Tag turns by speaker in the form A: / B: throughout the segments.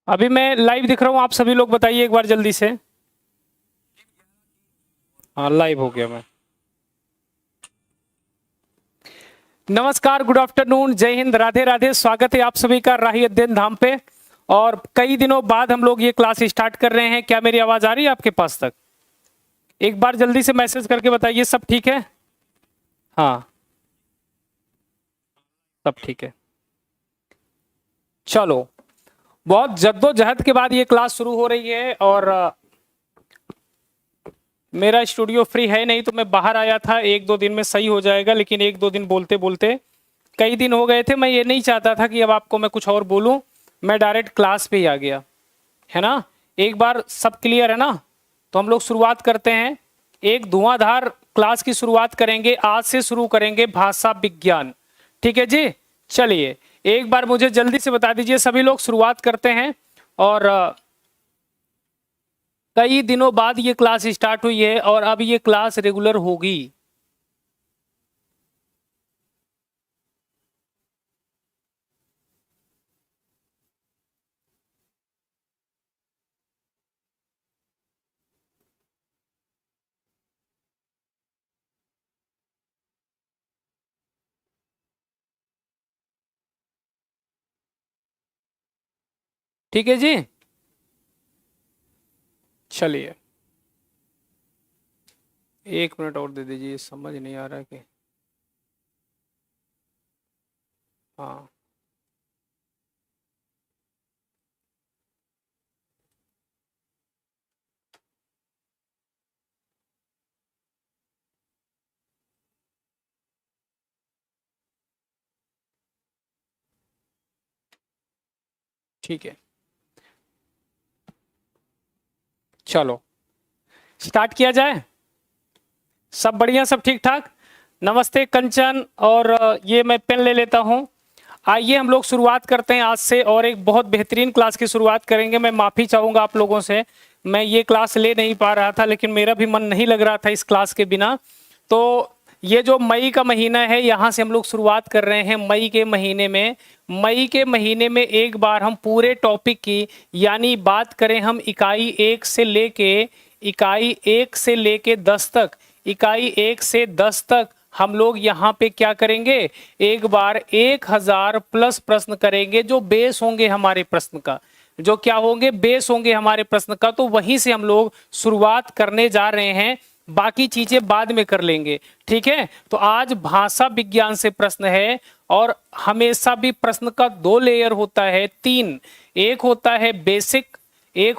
A: अभी मैं लाइव दिख रहा हूँ, आप सभी लोग बताइए एक बार जल्दी से। हाँ, लाइव हो गया मैं। नमस्कार, गुड आफ्टरनून, जय हिंद, राधे राधे। स्वागत है आप सभी का राही अध्ययन धाम पे। और कई दिनों बाद हम लोग ये क्लास स्टार्ट कर रहे हैं। क्या मेरी आवाज आ रही है आपके पास तक? एक बार जल्दी से मैसेज करके बताइए सब ठीक है। हाँ, सब ठीक है। चलो, बहुत जद्दोजहद के बाद ये क्लास शुरू हो रही है और मेरा स्टूडियो फ्री है नहीं, तो मैं बाहर आया था। एक दो दिन में सही हो जाएगा, लेकिन एक दो दिन बोलते बोलते कई दिन हो गए थे। मैं ये नहीं चाहता था कि अब आपको मैं कुछ और बोलूं, मैं डायरेक्ट क्लास पे ही आ गया, है ना। एक बार सब क्लियर है ना, तो हम लोग शुरुआत करते हैं। एक धुआंधार क्लास की शुरुआत करेंगे। आज से शुरू करेंगे भाषा विज्ञान, ठीक है जी। चलिए एक बार मुझे जल्दी से बता दीजिए सभी लोग, शुरुआत करते हैं। और कई दिनों बाद ये क्लास स्टार्ट हुई है और अब ये क्लास रेगुलर होगी। ठीक है जी। चलिए एक मिनट और दे दीजिए, समझ नहीं आ रहा कि हाँ, ठीक है। चलो स्टार्ट किया जाए। सब बढ़िया, सब ठीक ठाक। नमस्ते कंचन। और ये मैं पेन ले लेता हूँ। आइए हम लोग शुरुआत करते हैं आज से, और एक बहुत बेहतरीन क्लास की शुरुआत करेंगे। मैं माफ़ी चाहूँगा आप लोगों से, मैं ये क्लास ले नहीं पा रहा था, लेकिन मेरा भी मन नहीं लग रहा था इस क्लास के बिना। तो ये जो मई का महीना है, यहाँ से हम लोग शुरुआत कर रहे हैं। मई के महीने में एक बार हम पूरे टॉपिक की, यानी बात करें हम इकाई 1 से लेके 10 तक, इकाई 1 से 10 तक हम लोग यहाँ पे क्या करेंगे, एक बार 1000 प्लस प्रश्न करेंगे, जो बेस होंगे हमारे प्रश्न का, जो क्या होंगे, बेस होंगे हमारे प्रश्न का। तो वहीं से हम लोग शुरुआत करने जा रहे हैं, बाकी चीजें बाद में कर लेंगे, ठीक है। तो आज भाषा विज्ञान से प्रश्न है, और हमेशा भी प्रश्न का 2 लेयर होता है, 3। एक होता है बेसिक, एक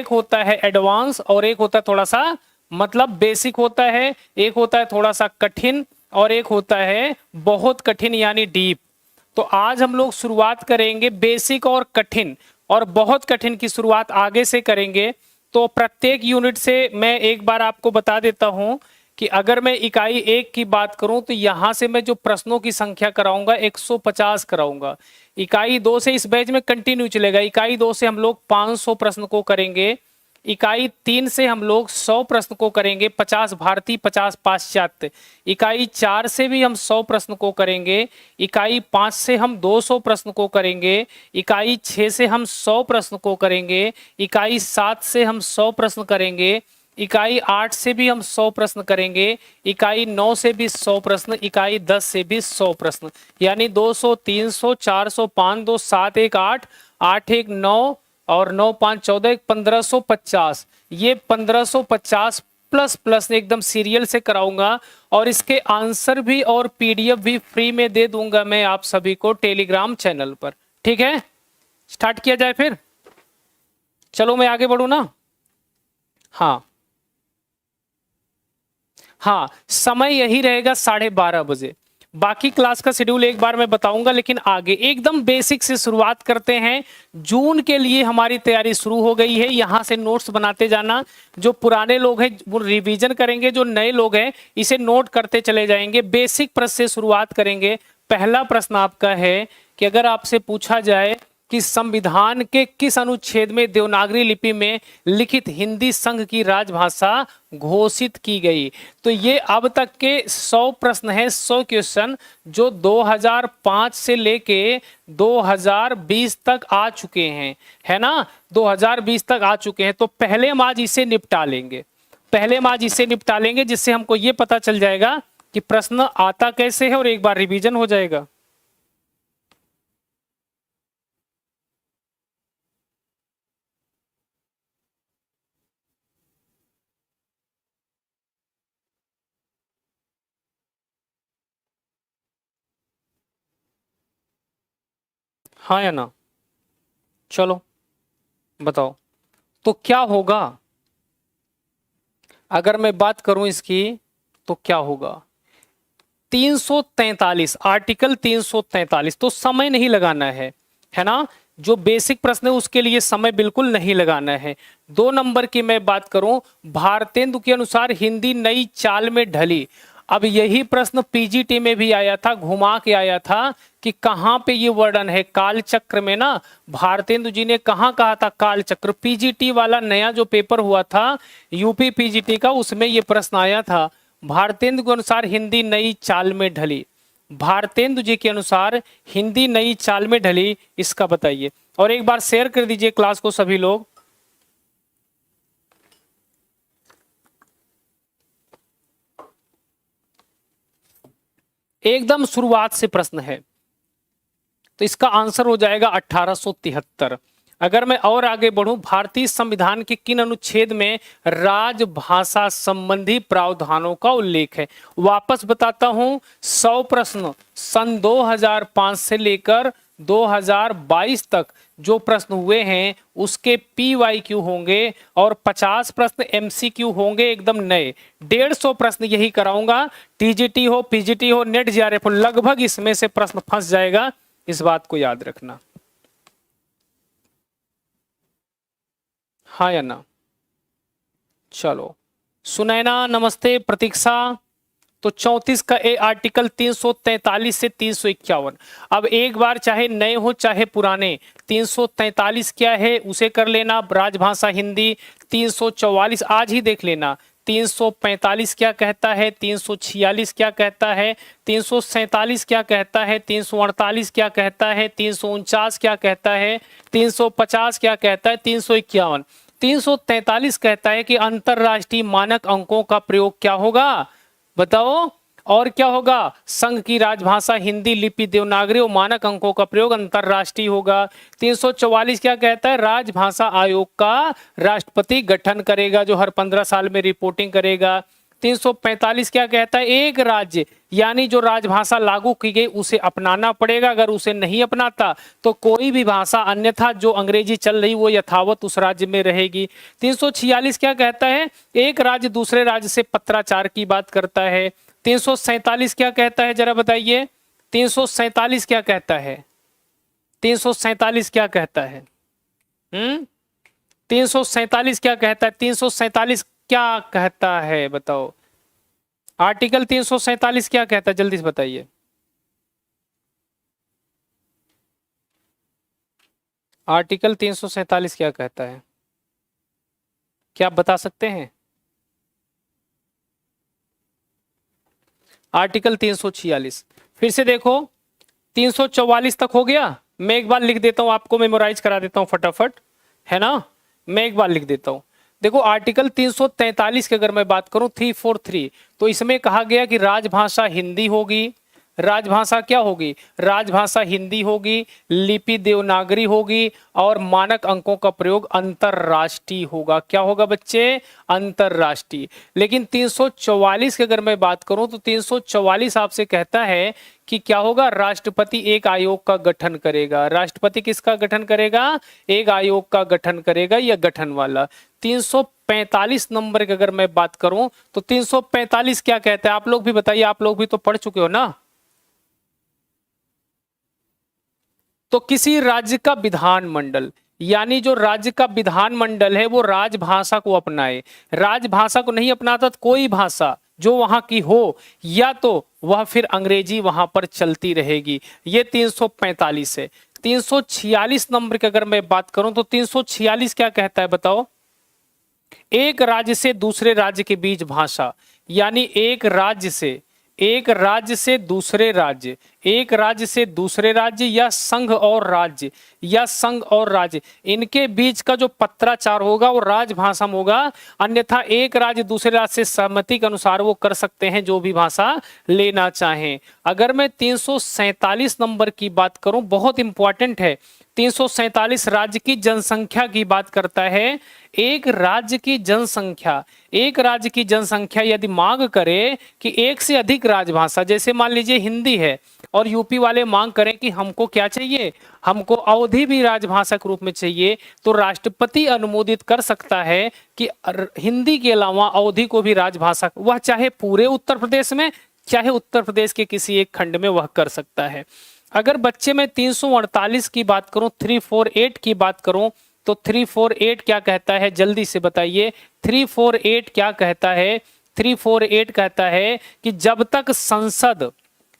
A: होता है एडवांस, और एक होता है थोड़ा सा, मतलब बेसिक होता है, एक होता है थोड़ा सा कठिन, और एक होता है बहुत कठिन यानी डीप। तो आज हम लोग शुरुआत करेंगे बेसिक और कठिन, और बहुत कठिन की शुरुआत आगे से करेंगे। तो प्रत्येक यूनिट से मैं एक बार आपको बता देता हूं कि अगर मैं इकाई 1 की बात करूं, तो यहां से मैं जो प्रश्नों की संख्या कराऊंगा 150 कराऊंगा। इकाई 2 से इस बैच में कंटिन्यू चलेगा। इकाई 2 से हम लोग 500 प्रश्न को करेंगे। इकाई 3 से हम लोग 100 प्रश्न को करेंगे, 50 भारतीय 50 पाश्चात्य। इकाई 4 से भी हम 100 प्रश्न को करेंगे। इकाई 5 से हम 200 प्रश्न को करेंगे। इकाई 6 से हम 100 प्रश्न को करेंगे। इकाई 7 से हम 100 प्रश्न करेंगे। इकाई 8 से भी हम 100 प्रश्न करेंगे। इकाई 9 से भी 100 प्रश्न। इकाई 10 से भी 100 प्रश्न, यानी 200, 300, 400, 5, 2, 7, 1, 8, 8, 1, 9, और 9, 5, 14, 1550। ये 1550 प्लस प्लस एकदम सीरियल से कराऊंगा, और इसके आंसर भी और पीडीएफ भी फ्री में दे दूंगा मैं आप सभी को टेलीग्राम चैनल पर, ठीक है। स्टार्ट किया जाए फिर। चलो मैं आगे बढ़ू ना। हाँ हाँ, समय यही रहेगा 12:30 बजे। बाकी क्लास का शेड्यूल एक बार मैं बताऊंगा, लेकिन आगे एकदम बेसिक से शुरुआत करते हैं। जून के लिए हमारी तैयारी शुरू हो गई है। यहां से नोट्स बनाते जाना। जो पुराने लोग हैं वो रिवीजन करेंगे, जो नए लोग हैं इसे नोट करते चले जाएंगे। बेसिक प्रश्न से शुरुआत करेंगे। पहला प्रश्न आपका है कि अगर आपसे पूछा जाए कि संविधान के किस अनुच्छेद में देवनागरी लिपि में लिखित हिंदी संघ की राजभाषा घोषित की गई। तो ये अब तक के 100 प्रश्न हैं, 100 क्वेश्चन जो 2005 से लेके 2020 तक आ चुके हैं, है ना, 2020 तक आ चुके हैं। तो पहले हम आज इसे निपटा लेंगे, जिससे हमको ये पता चल जाएगा कि प्रश्न आता कैसे है और एक बार रिवीजन हो जाएगा। हाँ या ना? चलो बताओ तो क्या होगा अगर मैं बात करूं इसकी, तो क्या होगा 343, आर्टिकल 343। तो समय नहीं लगाना है ना, जो बेसिक प्रश्न है उसके लिए समय बिल्कुल नहीं लगाना है। 2 नंबर की मैं बात करूं, भारतेंदु के अनुसार हिंदी नई चाल में ढली। अब यही प्रश्न पीजीटी में भी आया था, घुमा के आया था कि कहां पे ये वर्णन है, काल चक्र में ना। भारतेंदु जी ने कहां कहा था काल चक्र? पीजीटी वाला नया जो पेपर हुआ था यूपी पीजीटी का, उसमें ये प्रश्न आया था। भारतेंदु के अनुसार हिंदी नई चाल में ढली, भारतेंदु जी के अनुसार हिंदी नई चाल में ढली, इसका बताइए। और एक बार शेयर कर दीजिए क्लास को सभी लोग। एकदम शुरुआत से प्रश्न है, तो इसका आंसर हो जाएगा 1873। अगर मैं और आगे बढ़ूं, भारतीय संविधान के किन अनुच्छेद में राजभाषा संबंधी प्रावधानों का उल्लेख है? वापस बताता हूं, 100 प्रश्न सन 2005 से लेकर 2022 तक जो प्रश्न हुए हैं उसके PYQ होंगे और 50 प्रश्न MCQ होंगे एकदम नए। 150 प्रश्न यही कराऊंगा, TGT हो, PGT हो, नेट JRF हो, लगभग इसमें से प्रश्न फंस जाएगा, इस बात को याद रखना। हाँ या ना? चलो, सुनैना नमस्ते, प्रतीक्षा। तो 34 का ए आर्टिकल 343 से 351। अब एक बार चाहे नए हो चाहे पुराने, 343 क्या है उसे कर लेना, राजभाषा हिंदी। 344 आज ही देख लेना, 345 क्या कहता है, 346 क्या कहता है, 347 क्या कहता है, 348 क्या कहता है, 349 क्या कहता है, 350 क्या कहता है, 351। 343 कहता है कि अंतरराष्ट्रीय मानक अंकों का प्रयोग क्या होगा, बताओ। और क्या होगा? संघ की राजभाषा हिंदी लिपि देवनागरी और मानक अंकों का प्रयोग अंतरराष्ट्रीय होगा। 344 क्या कहता है? राजभाषा आयोग का राष्ट्रपति गठन करेगा जो हर 15 साल में रिपोर्टिंग करेगा। 345 क्या कहता है? एक राज्य यानी जो राजभाषा लागू की गई उसे अपनाना पड़ेगा, अगर उसे नहीं अपनाता तो कोई भी भाषा अन्यथा जो अंग्रेजी चल रही वो यथावत उस राज्य में रहेगी। 346 क्या कहता है? एक राज्य दूसरे राज्य से पत्राचार की बात करता है। 347 क्या कहता है, जरा बताइए। 347 क्या कहता है? 347 क्या कहता है? 347 क्या कहता है? 347 क्या कहता है बताओ। आर्टिकल 347 क्या कहता है, जल्दी से बताइए। आर्टिकल 347 क्या कहता है, क्या आप बता सकते हैं? आर्टिकल 346 फिर से देखो, 344 तक हो गया। मैं एक बार लिख देता हूं, आपको मेमोराइज करा देता हूं फटाफट, है ना। मैं एक बार लिख देता हूं। देखो आर्टिकल 343 की अगर मैं बात करूं 343, तो इसमें कहा गया कि राजभाषा हिंदी होगी। राजभाषा क्या होगी? राजभाषा हिंदी होगी, लिपि देवनागरी होगी और मानक अंकों का प्रयोग अंतरराष्ट्रीय होगा। क्या होगा बच्चे? अंतरराष्ट्रीय। लेकिन 344 की अगर मैं बात करूं तो 344 आपसे कहता है कि क्या होगा? राष्ट्रपति एक आयोग का गठन करेगा। राष्ट्रपति किसका गठन करेगा? एक आयोग का गठन करेगा, या गठन वाला। 345 नंबर की अगर मैं बात करूं तो 345 क्या कहता है? आप लोग भी बताइए, आप लोग भी तो पढ़ चुके हो ना। तो किसी राज्य का विधानमंडल, यानी जो राज्य का विधानमंडल है वो राजभाषा को अपनाए। राजभाषा को नहीं अपनाता तो कोई भाषा जो वहां की हो, या तो वह फिर अंग्रेजी वहां पर चलती रहेगी। ये 345 है। 346 नंबर की अगर मैं बात करूं तो 346 क्या कहता है बताओ? एक राज्य से दूसरे राज्य के बीच भाषा, यानी एक राज्य से दूसरे राज्य, एक राज्य से दूसरे राज्य या संघ और राज्य, या संघ और राज्य, इनके बीच का जो पत्राचार होगा वो राजभाषा में होगा। अन्यथा एक राज्य दूसरे राज्य से सहमति के अनुसार वो कर सकते हैं जो भी भाषा लेना चाहें। अगर मैं 347 नंबर की बात करूं, बहुत इंपॉर्टेंट है। 347 राज्य की जनसंख्या की बात करता है। एक राज्य की जनसंख्या यदि मांग करे कि एक से अधिक राजभाषा, जैसे मान लीजिए हिंदी है और यूपी वाले मांग करें कि हमको क्या चाहिए, हमको अवधी भी राजभाषा के रूप में चाहिए, तो राष्ट्रपति अनुमोदित कर सकता है कि हिंदी के अलावा अवधी को भी राजभाषा, वह चाहे पूरे उत्तर प्रदेश में चाहे उत्तर प्रदेश के किसी एक खंड में वह कर सकता है। अगर बच्चे में 348 की बात करूं, 348 की बात करूं, तो 348 क्या कहता है जल्दी से बताइए? 348 क्या कहता है? 348 कहता है कि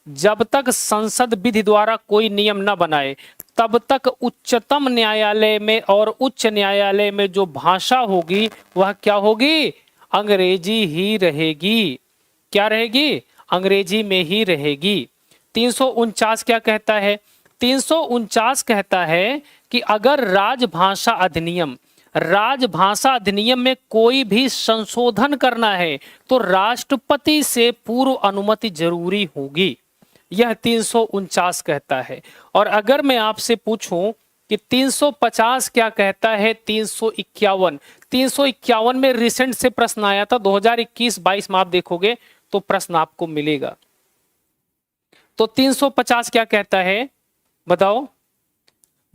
A: जब तक संसद विधि द्वारा कोई नियम न बनाए तब तक उच्चतम न्यायालय में और उच्च न्यायालय में जो भाषा होगी वह क्या होगी? अंग्रेजी ही रहेगी। क्या रहेगी? अंग्रेजी में ही रहेगी। 349 क्या कहता है? 349 कहता है कि अगर राजभाषा अधिनियम में कोई भी संशोधन करना है तो राष्ट्रपति से पूर्व अनुमति जरूरी होगी। यह 349 कहता है। और अगर मैं आपसे पूछूं कि 350 क्या कहता है? 351 में रिसेंट से प्रश्न आया था, 2021-22 में आप देखोगे तो प्रश्न आपको मिलेगा। तो 350 क्या कहता है बताओ?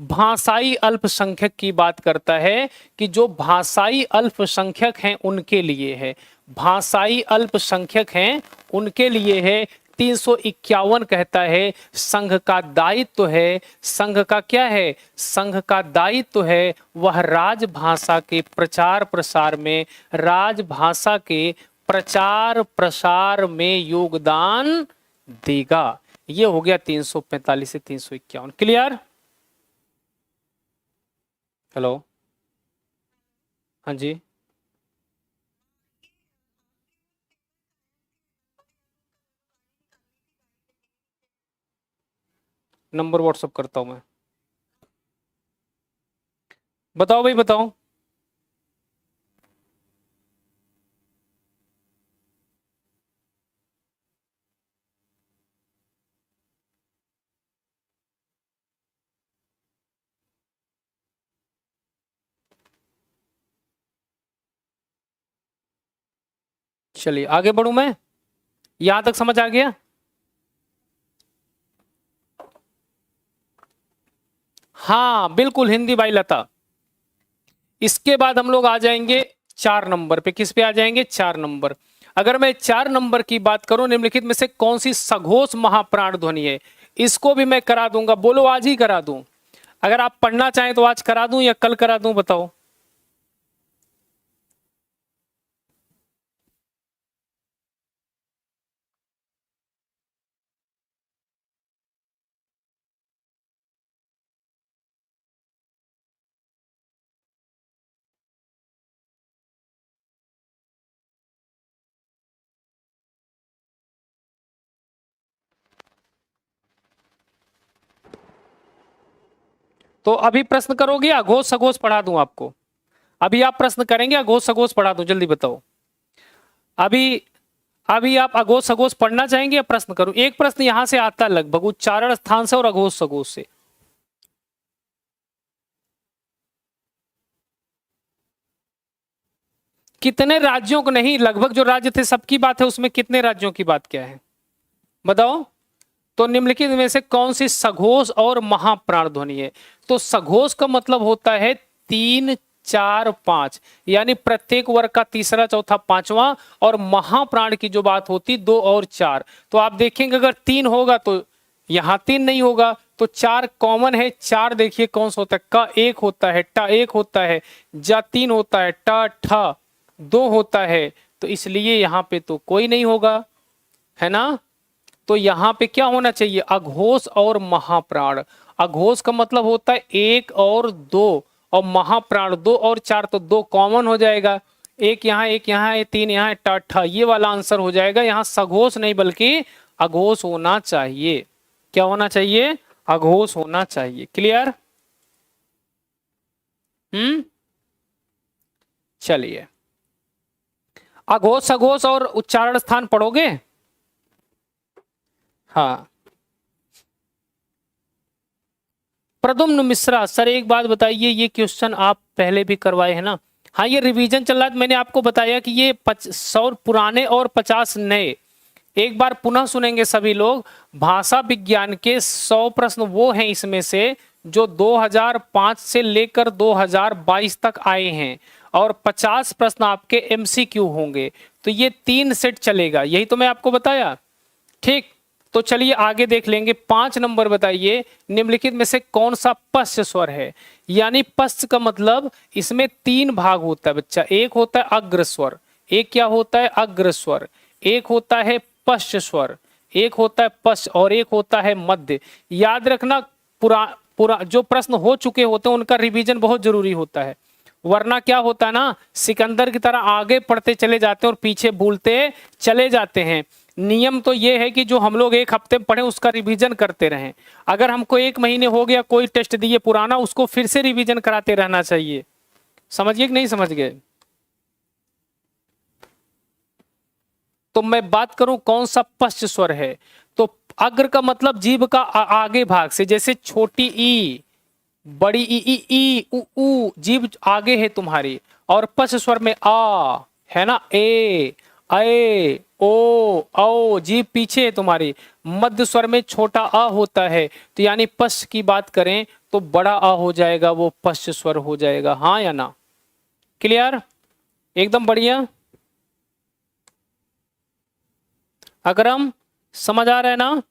A: भाषाई अल्पसंख्यक की बात करता है कि जो भाषाई अल्पसंख्यक हैं उनके लिए है, भाषाई अल्पसंख्यक हैं उनके लिए है। 351 कहता है संघ का दायित्व है, संघ का क्या है? संघ का दायित्व है वह राजभाषा के प्रचार प्रसार में योगदान देगा। ये हो गया 345 से 351। क्लियर? हेलो, हाँ जी, नंबर व्हाट्सअप करता हूं मैं। बताओ भाई बताओ। चलिए आगे बढ़ूं मैं, यहां तक समझ आ गया? हाँ बिल्कुल, हिंदी भाई लता। इसके बाद हम लोग आ जाएंगे 4 नंबर पे। किस पे आ जाएंगे? 4 नंबर। अगर मैं 4 नंबर की बात करूं, निम्नलिखित में से कौन सी सघोष महाप्राण ध्वनि है? इसको भी मैं करा दूंगा। बोलो आज ही करा दूं? अगर आप पढ़ना चाहें तो आज करा दूं या कल करा दूं बताओ? तो अभी प्रश्न करोगे या अघोष सघोष पढ़ा दूं आपको? अभी आप प्रश्न करेंगे, अघोष सघोष पढ़ा दूं? जल्दी बताओ। अभी अभी आप अघोष सघोष पढ़ना चाहेंगे या प्रश्न करूं? एक प्रश्न यहां से आता है लगभग उच्चारण स्थान से और अघोष सघोष से। कितने राज्यों को नहीं, लगभग जो राज्य थे सबकी बात है, उसमें कितने राज्यों की बात क्या है बताओ? तो निम्नलिखित में से कौन सी सघोष और महाप्राण ध्वनि है? तो सघोष का मतलब होता है 3, 4, 5, यानी प्रत्येक वर्ग का तीसरा, चौथा, पांचवा। और महाप्राण की जो बात होती 2 और 4। तो आप देखेंगे अगर 3 होगा तो यहां 3 नहीं होगा, तो 4 कॉमन है। 4 देखिए कौन सा होता है? क एक होता है, ट एक होता है, जा 3 होता है, ट ठ 2 होता है। तो इसलिए यहां पे तो कोई नहीं होगा, है ना? तो यहाँ पे क्या होना चाहिए, अघोष और महाप्राण। अघोष का मतलब होता है 1 और 2, और महाप्राण 2 और 4, तो 2 कॉमन हो जाएगा, एक यहाँ एक यहाँ है, 3 यहाँ है, टाठा, ये वाला आंसर हो जाएगा। यहाँ सघोष नहीं बल्कि अघोष होना चाहिए। क्या होना चाहिए, अघोष होना चाहिए। क्लियर? चलिए, अघोष सघोष और उच्चारण स्थान पढ़ोगे? हाँ। प्रद्युम्न मिश्रा सर, एक बात बताइए, ये क्वेश्चन आप पहले भी करवाए हैं ना? हाँ, ये रिवीजन चल रहा है। मैंने आपको बताया कि ये 100 पुराने और 50 नए। एक बार पुनः सुनेंगे सभी लोग। भाषा विज्ञान के 100 प्रश्न वो हैं इसमें से जो 2005 से लेकर 2022 तक आए हैं, और 50 प्रश्न आपके एमसीक्यू होंगे। तो ये 3 सेट चलेगा, यही तो मैं आपको बताया। ठीक, तो चलिए आगे देख लेंगे। 5 नंबर बताइए, निम्नलिखित में से कौन सा पश्च स्वर है? यानी पश्च का मतलब इसमें 3 भाग होता है बच्चा। एक होता है अग्र स्वर, एक क्या होता है अग्र स्वर, एक होता है पश्च स्वर, एक होता है पश्च, और एक होता है मध्य। याद रखना, पूरा जो प्रश्न हो चुके होते हैं उनका रिवीजन बहुत जरूरी होता है, वरना क्या होता है ना, सिकंदर की तरह आगे पढ़ते चले जाते हैं और पीछे भूलते चले जाते हैं। नियम तो ये है कि जो हम लोग एक हफ्ते में पढ़े उसका रिवीजन करते रहें। अगर हमको 1 महीने हो गया कोई टेस्ट दिए पुराना, उसको फिर से रिवीजन कराते रहना चाहिए। समझिए कि नहीं समझ गए? तो मैं बात करूं कौन सा पश्च स्वर है, तो अग्र का मतलब जीभ का आगे भाग से, जैसे छोटी ई, बड़ी ई उ ऊ, जीभ आगे है तुम्हारी। और पश्च स्वर में आ है ना, ए ए ओ औ, जीभ पीछे है तुम्हारी। मध्य स्वर में छोटा आ होता है, तो यानी पश्च की बात करें तो बड़ा आ हो जाएगा, वो पश्च स्वर हो जाएगा। हाँ या ना? क्लियर? एकदम बढ़िया। अकरम, समझ आ रहा है ना?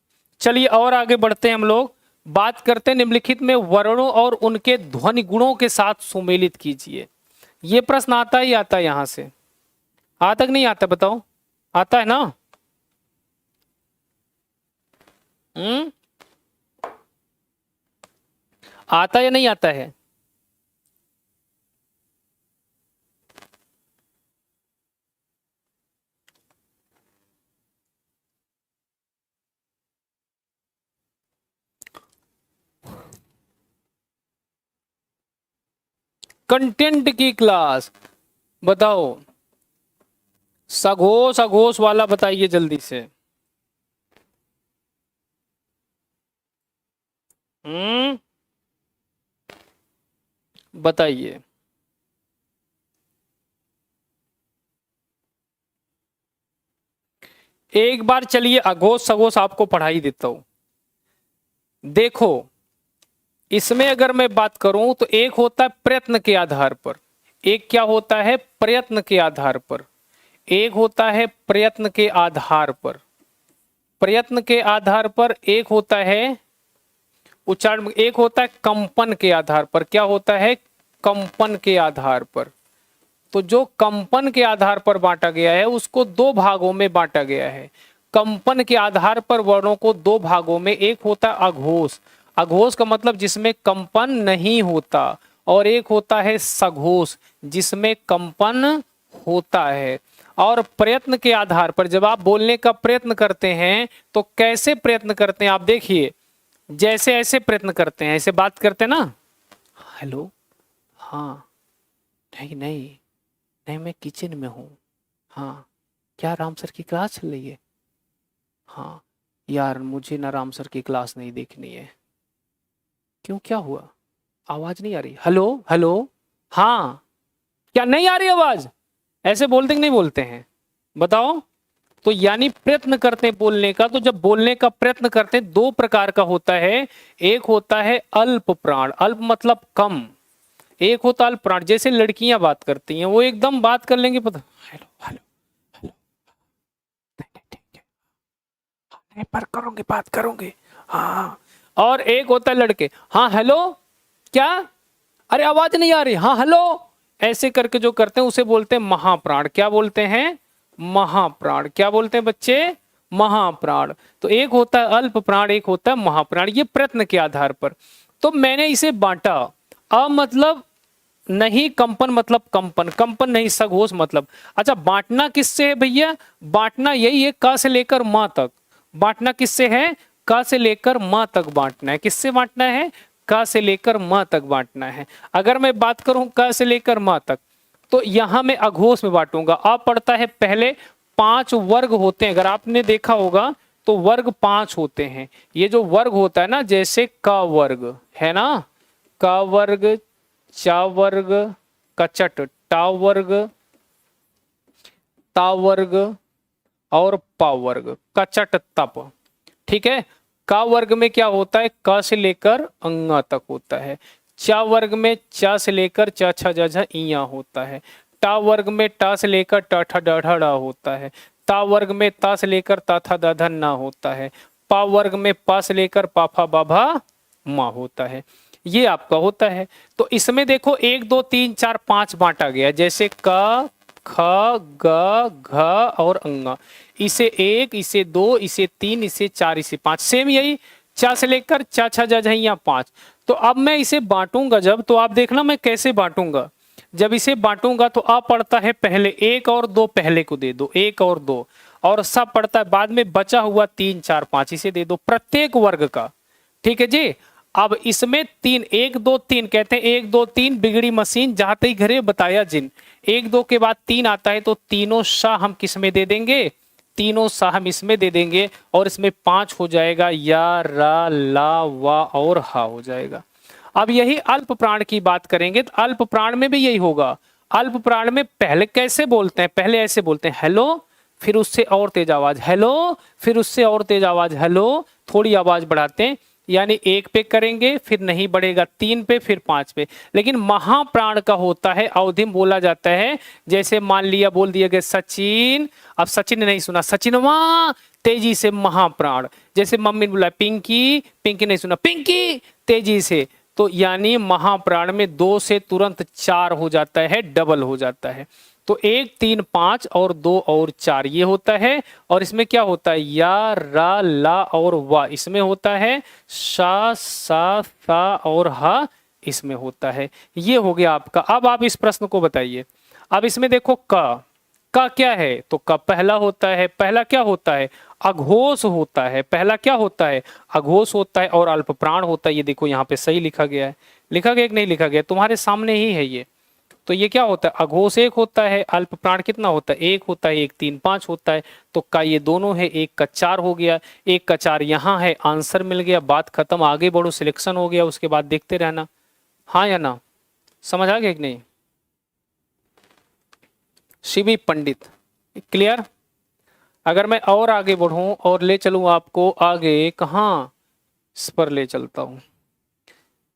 A: चलिए और आगे बढ़ते हैं हम लोग। बात करते हैं निम्नलिखित में वर्णों और उनके ध्वनि गुणों के साथ सुमेलित कीजिए। ये प्रश्न आता ही आता है यहां से, आता कि नहीं आता बताओ? आता है ना? आता या नहीं आता है? कंटेंट की क्लास बताओ, सघोष अघोष वाला बताइए जल्दी से। बताइए। एक बार चलिए अघोष सघोष आपको पढ़ाई देता हूं। देखो, इसमें अगर मैं बात करूं तो एक होता है प्रयत्न के आधार पर, एक क्या होता है प्रयत्न के आधार पर, एक होता है प्रयत्न के आधार पर, प्रयत्न के आधार पर, एक होता है उच्चारण, एक होता है कंपन के आधार पर। क्या होता है? कंपन के आधार पर। तो जो कंपन के आधार पर बांटा गया है उसको 2 भागों में बांटा गया है। कंपन के आधार पर वर्णों को 2 भागों में, एक होता है अघोष, अघोष का मतलब जिसमें कंपन नहीं होता, और एक होता है सघोष जिसमें कंपन होता है। और प्रयत्न के आधार पर जब आप बोलने का प्रयत्न करते हैं तो कैसे प्रयत्न करते हैं आप देखिए, जैसे ऐसे प्रयत्न करते हैं, ऐसे बात करते हैं ना, हेलो, हाँ, नहीं नहीं नहीं मैं किचन में हूँ, हाँ, क्या राम सर की क्लास चल रही है? हाँ यार, मुझे ना राम सर की क्लास नहीं देखनी है। क्यों, क्या हुआ? आवाज नहीं आ रही? हेलो हेलो, हाँ, क्या नहीं आ रही आवाज? ऐसे बोलते कि नहीं बोलते हैं बताओ? तो यानी प्रयत्न करते हैं बोलने का। तो जब बोलने का प्रयत्न करते हैं 2 प्रकार का होता है, एक होता है अल्प प्राण, अल्प मतलब कम, एक होता अल्प प्राण। जैसे लड़कियां बात करती हैं, वो एकदम बात कर लेंगे, पता, हेलो हेलो हेलो, नहीं पर करोगे, बात करोगे, हाँ। और एक होता है लड़के, हाँ हेलो, क्या, अरे आवाज नहीं आ रही, हाँ हेलो, ऐसे करके जो करते हैं उसे बोलते हैं महाप्राण। क्या बोलते हैं? महाप्राण। क्या बोलते हैं बच्चे? महाप्राण। तो एक होता है अल्प प्राण, एक होता है महाप्राण, ये प्रश्न के आधार पर। तो मैंने इसे बांटा। अ मतलब नहीं, कंपन मतलब कंपन, कंपन नहीं, सघोष मतलब। अच्छा, बांटना किससे है भैया? बांटना यही है, क से लेकर मां तक। बांटना किससे है? क से लेकर मां तक बांटना है। किससे बांटना है? क से लेकर मां तक बांटना है। अगर मैं बात करूं क से लेकर मां तक, तो यहां मैं अघोष में बांटूंगा। अ पड़ता है पहले, 5 वर्ग होते हैं, अगर आपने देखा होगा तो वर्ग 5 होते हैं। ये जो वर्ग होता है ना, जैसे क वर्ग है ना, क वर्ग, चा वर्ग, कचट, टा वर्ग, ता वर्ग और पा वर्ग, कचट तप। ठीक है। का वर्ग में क्या होता है? क से लेकर अंगा तक होता है। चा वर्ग में चा से लेकर च छ ज झ इया होता है। टा वर्ग में टा से लेकर ट ठ ड ढ ड़ होता है। ता वर्ग में ता से लेकर ता था द ध न होता है। पा वर्ग में पा से लेकर पा फा बा भा मा होता है। ये आपका होता है। तो इसमें देखो 1 2 3 4 5 बांटा गया, जैसे क ख ग घ और अंगा। इसे 1, इसे 2, इसे 3, इसे 4, इसे 5, सेम यही, चा से लेकर चा छा जा झैया 5। तो अब मैं इसे बांटूंगा जब, तो आप देखना मैं कैसे बांटूंगा। जब इसे बांटूंगा तो आ पड़ता है पहले, 1 और 2 पहले को दे दो, 1 और 2, और सब पड़ता है बाद में, बचा हुआ 3 4 5 इसे दे दो प्रत्येक वर्ग का। ठीक है जी। अब इसमें 3, 1 2 3 कहते हैं, 1 2 3 बिगड़ी मशीन जाते ही घरे बताया जिन। 1 2 के बाद 3 आता है, तो तीनों शाह हम किस में दे देंगे? तीनों शाह हम इसमें दे देंगे, और इसमें 5 हो जाएगा, या रा ला वा और हा हो जाएगा। अब यही अल्प प्राण की बात करेंगे, तो अल्प प्राण में भी यही होगा। अल्प प्राण में पहले कैसे बोलते हैं? पहले ऐसे बोलते हैं, हेलो, फिर उससे और तेज आवाज हेलो, फिर उससे और तेज आवाज हेलो, थोड़ी आवाज बढ़ाते हैं, यानी 1 पे करेंगे, फिर नहीं बढ़ेगा, 3 पे, फिर 5 पे। लेकिन महाप्राण का होता है, अवधि में बोला जाता है। जैसे मान लिया, बोल दिया गया सचिन, अब सचिन ने नहीं सुना, सचिनवा, तेजी से महाप्राण। जैसे मम्मी ने बोला पिंकी, पिंकी नहीं सुना, पिंकी, तेजी से। तो यानी महाप्राण में 2 से तुरंत 4 हो जाता है, डबल हो जाता है। तो 1 3 5 और 2 और 4 ये होता है। और इसमें क्या होता है? या रा ला और वा इसमें होता है, शा सा सा और हा इसमें होता है। ये हो गया आपका। अब आप इस प्रश्न को बताइए। अब इसमें देखो का क्या है? तो का पहला होता है। पहला क्या होता है? अघोष होता है। पहला क्या होता है? अघोष होता है, और अल्प प्राण होता है। ये देखो यहाँ पे सही लिखा गया है। लिखा गया कि नहीं लिखा गया? तुम्हारे सामने ही है ये। तो ये क्या होता है? अघोष 1 होता है, अल्प प्राण कितना होता है? 1 होता है, 1 3 5 होता है। तो का ये दोनों है, 1 का 4 हो गया, 1 का 4 यहाँ है, आंसर मिल गया, बात खत्म, आगे बढ़ो, सिलेक्शन हो गया, उसके बाद देखते रहना। हाँ या ना? समझ आ गया कि नहीं? शिवी पंडित, क्लियर? अगर मैं और आगे बढ़ूं और ले चलूं आपको आगे, कहाँ इस पर ले चलता हूं,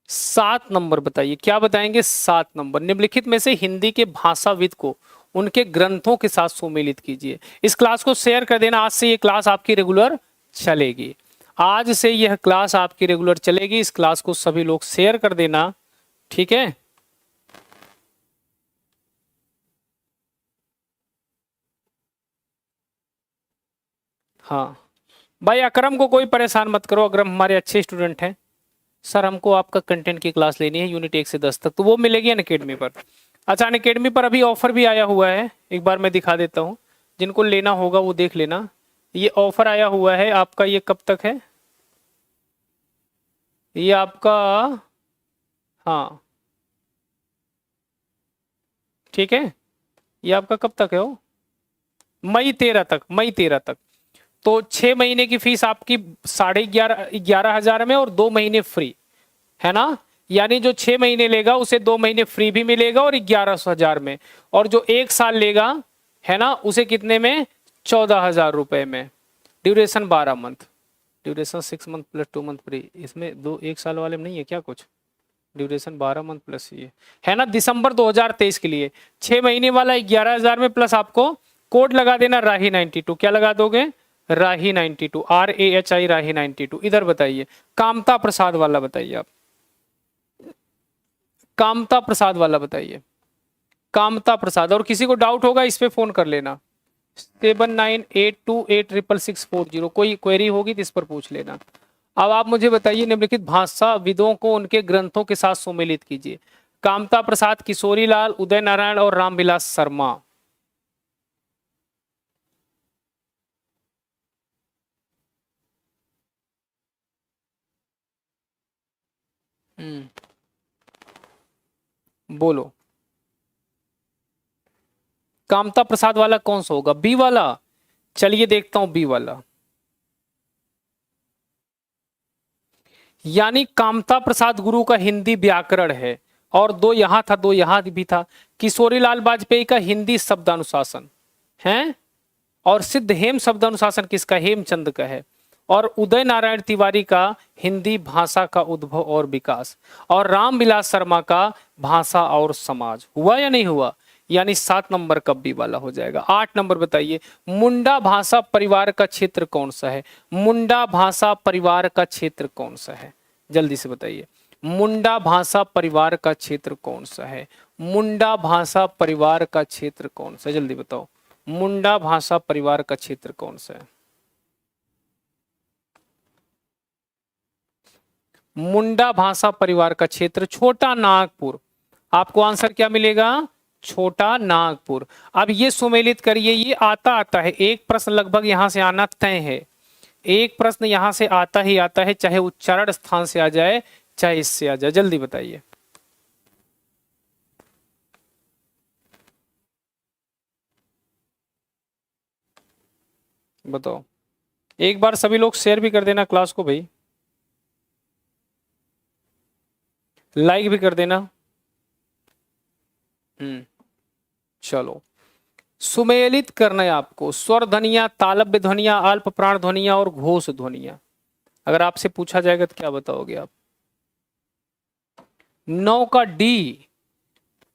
A: 7 नंबर बताइए, क्या बताएंगे? 7 नंबर, निम्नलिखित में से हिंदी के भाषाविद को उनके ग्रंथों के साथ सुमेलित कीजिए। इस क्लास को शेयर कर देना। आज से ये क्लास आपकी रेगुलर चलेगी। आज से यह क्लास आपकी रेगुलर चलेगी। इस क्लास को सभी लोग शेयर कर देना, ठीक है? हाँ भाई, अकरम को कोई परेशान मत करो, अकरम हमारे अच्छे स्टूडेंट हैं। सर हमको आपका कंटेंट की क्लास लेनी है यूनिट 1 से 10 तक, तो वो मिलेगी अनअकैडमी पर। अच्छा, अनअकैडमी पर अभी ऑफर भी आया हुआ है, एक बार मैं दिखा देता हूँ, जिनको लेना होगा वो देख लेना। ये ऑफर आया हुआ है आपका, ये कब तक है? ये आपका, हाँ ठीक है, ये आपका कब तक है? वो मई 13 तक, मई 13 तक। तो 6 महीने की फीस आपकी 11,500 में, और 2 महीने फ्री है ना। यानी जो 6 महीने लेगा उसे 2 महीने फ्री भी मिलेगा और 11,000 में, और जो 1 साल लेगा है ना, उसे कितने में? 14,000 रुपए में। Duration 12 month, duration 6 month plus 2 month free. इसमें 1 साल वाले में नहीं है क्या कुछ? ड्यूरेशन 12 मंथ प्लस ये है ना, दिसंबर 2023 के लिए 6 महीने वाला 11,000 में, प्लस आपको कोड लगा देना राही 92। क्या लगा दोगे? राही 92, RAHI राही 92। इधर बताइए, कामता प्रसाद वाला बताइए आप, कामता प्रसाद वाला बताइए, कामता प्रसाद। और किसी को डाउट होगा इस पे फोन कर लेना, 7982866640। कोई क्वेरी होगी तो इस पर पूछ लेना। अब आप मुझे बताइए, निम्नलिखित भाषाविदों को उनके ग्रंथों के साथ सुमेलित कीजिए। कामता प्रसाद, किशोरी लाल, उदय नारायण और रामविलास शर्मा। बोलो, कामता प्रसाद वाला कौन सा होगा? बी वाला? चलिए देखता हूं बी वाला। यानी कामता प्रसाद गुरु का हिंदी व्याकरण है, और दो यहां था, दो यहां भी था। किशोरी लाल वाजपेयी का हिंदी शब्दानुशासन है, और सिद्ध हेम शब्दानुशासन किसका? हेमचंद का है। और उदय नारायण तिवारी का हिंदी भाषा का उद्भव और विकास, और रामविलास शर्मा का भाषा और समाज। हुआ या नहीं हुआ? यानी 7 नंबर का बी वाला हो जाएगा। 8 नंबर बताइए, मुंडा भाषा परिवार का क्षेत्र कौन सा है? मुंडा भाषा परिवार का क्षेत्र कौन सा है? जल्दी से बताइए, मुंडा भाषा परिवार का क्षेत्र कौन सा है? मुंडा भाषा परिवार का क्षेत्र कौन सा है? जल्दी बताओ, मुंडा भाषा परिवार का क्षेत्र कौन सा है? मुंडा भाषा परिवार का क्षेत्र छोटा नागपुर। आपको आंसर क्या मिलेगा? छोटा नागपुर। अब ये सुमेलित करिए, ये आता है, एक प्रश्न लगभग यहां से आना तय है। एक प्रश्न यहां से आता ही आता है, चाहे उच्चारण स्थान से आ जाए, चाहे इससे आ जाए। जल्दी बताइए। बताओ, एक बार सभी लोग शेयर भी कर देना क्लास को भाई, लाइक भी कर देना। चलो, सुमेलित करना है आपको स्वर ध्वनिया, तालव्य ध्वनिया, अल्प प्राण ध्वनिया और घोष ध्वनिया। अगर आपसे पूछा जाएगा तो क्या बताओगे आप? 9 का डी।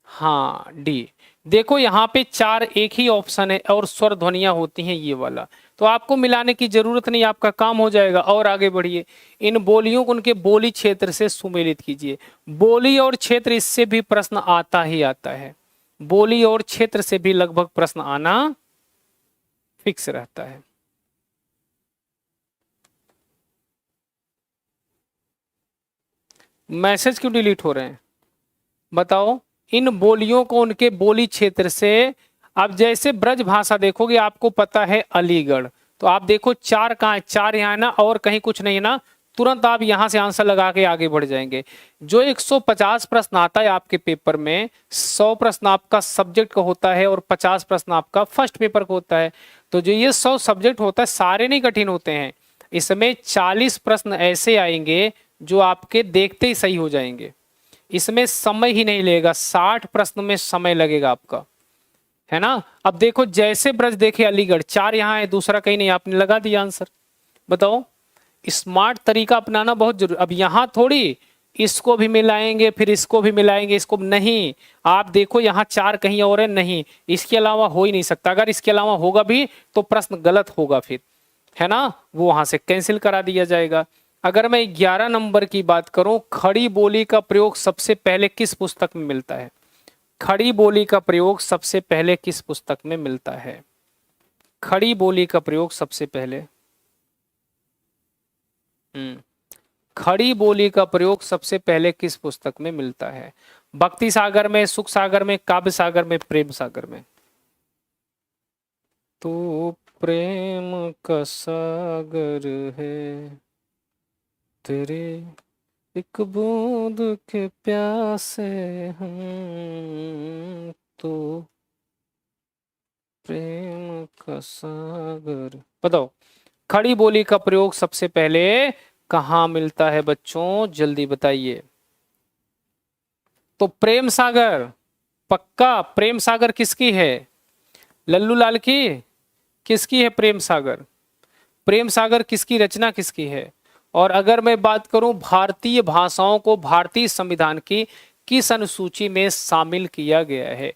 A: हाँ डी। देखो यहाँ पे 4 एक ही ऑप्शन है, और स्वर ध्वनिया होती हैं ये वाला, तो आपको मिलाने की जरूरत नहीं, आपका काम हो जाएगा। और आगे बढ़िए, इन बोलियों को उनके बोली क्षेत्र से सुमेलित कीजिए। बोली और क्षेत्र, इससे भी प्रश्न आता ही आता है। बोली और क्षेत्र से भी लगभग प्रश्न आना फिक्स रहता है। मैसेज क्यों डिलीट हो रहे हैं बताओ? इन बोलियों को उनके बोली क्षेत्र से, अब जैसे ब्रज भाषा देखोगे, आपको पता है अलीगढ़, तो आप देखो 4 कहाँ है? 4 यहाँ है ना, और कहीं कुछ नहीं है ना, तुरंत आप यहां से आंसर लगा के आगे बढ़ जाएंगे। जो 150 प्रश्न आता है आपके पेपर में, 100 प्रश्न आपका सब्जेक्ट का होता है और 50 प्रश्न आपका फर्स्ट पेपर का होता है। तो जो ये 100 सब्जेक्ट होता है, सारे नहीं कठिन होते हैं। इसमें 40 प्रश्न ऐसे आएंगे जो आपके देखते ही सही हो जाएंगे। इसमें समय ही नहीं लगेगा, 60 प्रश्न में समय लगेगा आपका, है ना। अब देखो, जैसे ब्रज देखे अलीगढ़, 4 यहाँ है, दूसरा कहीं नहीं, आपने लगा दिया आंसर। बताओ, स्मार्ट तरीका अपनाना बहुत जरूरी। अब यहां थोड़ी इसको भी मिलाएंगे, फिर इसको भी मिलाएंगे, इसको नहीं। आप देखो यहाँ 4 कहीं और है, नहीं, इसके अलावा हो ही नहीं सकता। अगर इसके अलावा होगा भी तो प्रश्न गलत होगा फिर, है ना, वो वहां से कैंसिल करा दिया जाएगा। अगर मैं 11 नंबर की बात करूं, खड़ी बोली का प्रयोग सबसे पहले किस पुस्तक में मिलता है? खड़ी बोली का प्रयोग सबसे पहले किस पुस्तक में मिलता है? खड़ी बोली का प्रयोग सबसे पहले, खड़ी बोली का प्रयोग सबसे पहले किस पुस्तक में मिलता है? भक्ति सागर में, सुख सागर में, काव्य सागर में, प्रेम सागर में? तो प्रेम का सागर है, तेरे एक बूंद के प्यासे हम, तो प्रेम का सागर। बताओ, खड़ी बोली का प्रयोग सबसे पहले कहाँ मिलता है बच्चों? जल्दी बताइए। तो प्रेम सागर, पक्का। प्रेम सागर किसकी है? लल्लू लाल की? किसकी है प्रेम सागर? प्रेम सागर किसकी रचना, किसकी है? और अगर मैं बात करूं, भारतीय भाषाओं को भारतीय संविधान की किस अनुसूची में शामिल किया गया है?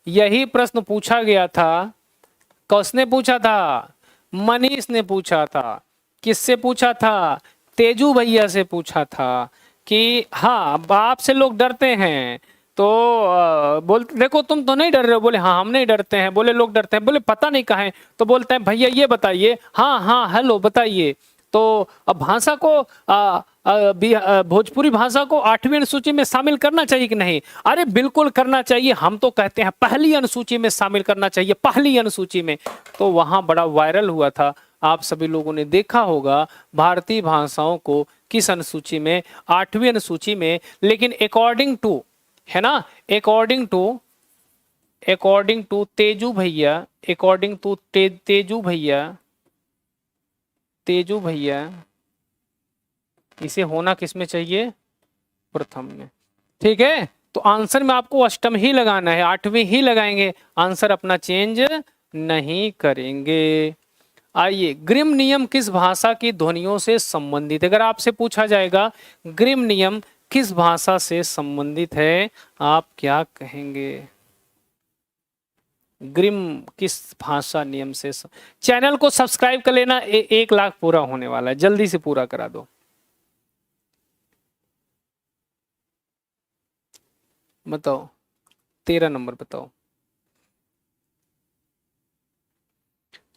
A: यही प्रश्न पूछा गया था। किसने पूछा था? मनीष ने पूछा था। किससे पूछा था? तेजू भैया से पूछा था कि हाँ, बाप से लोग डरते हैं, तो बोलते देखो तुम तो नहीं डर रहे हो, बोले हाँ हम नहीं डरते हैं, बोले लोग डरते हैं, बोले पता नहीं कहाँ है, तो बोलते हैं भैया ये बताइए, हाँ हाँ हेलो बताइए। तो अब भाषा को भोजपुरी भाषा को 8वीं अनुसूची में शामिल करना चाहिए कि नहीं? अरे बिल्कुल करना चाहिए, हम तो कहते हैं पहली अनुसूची में शामिल करना चाहिए, पहली अनुसूची में। तो वहां बड़ा वायरल हुआ था, आप सभी लोगों ने देखा होगा भारतीय भाषाओं को किस अनुसूची में, 8वीं अनुसूची में। लेकिन अकॉर्डिंग टू, है ना, अकॉर्डिंग टू तेजू भैया, अकॉर्डिंग टू तेजू भैया इसे होना किस में चाहिए? प्रथम में। ठीक है, तो आंसर में आपको अष्टम ही लगाना है, 8वीं ही लगाएंगे, आंसर अपना चेंज नहीं करेंगे। आइए, ग्रिम नियम किस भाषा की ध्वनियों से संबंधित है? अगर आपसे पूछा जाएगा ग्रिम नियम किस भाषा से संबंधित है, आप क्या कहेंगे? ग्रिम किस भाषा नियम से चैनल को सब्सक्राइब कर लेना, 1 लाख पूरा होने वाला है, जल्दी से पूरा करा दो। बताओ 13 नंबर बताओ।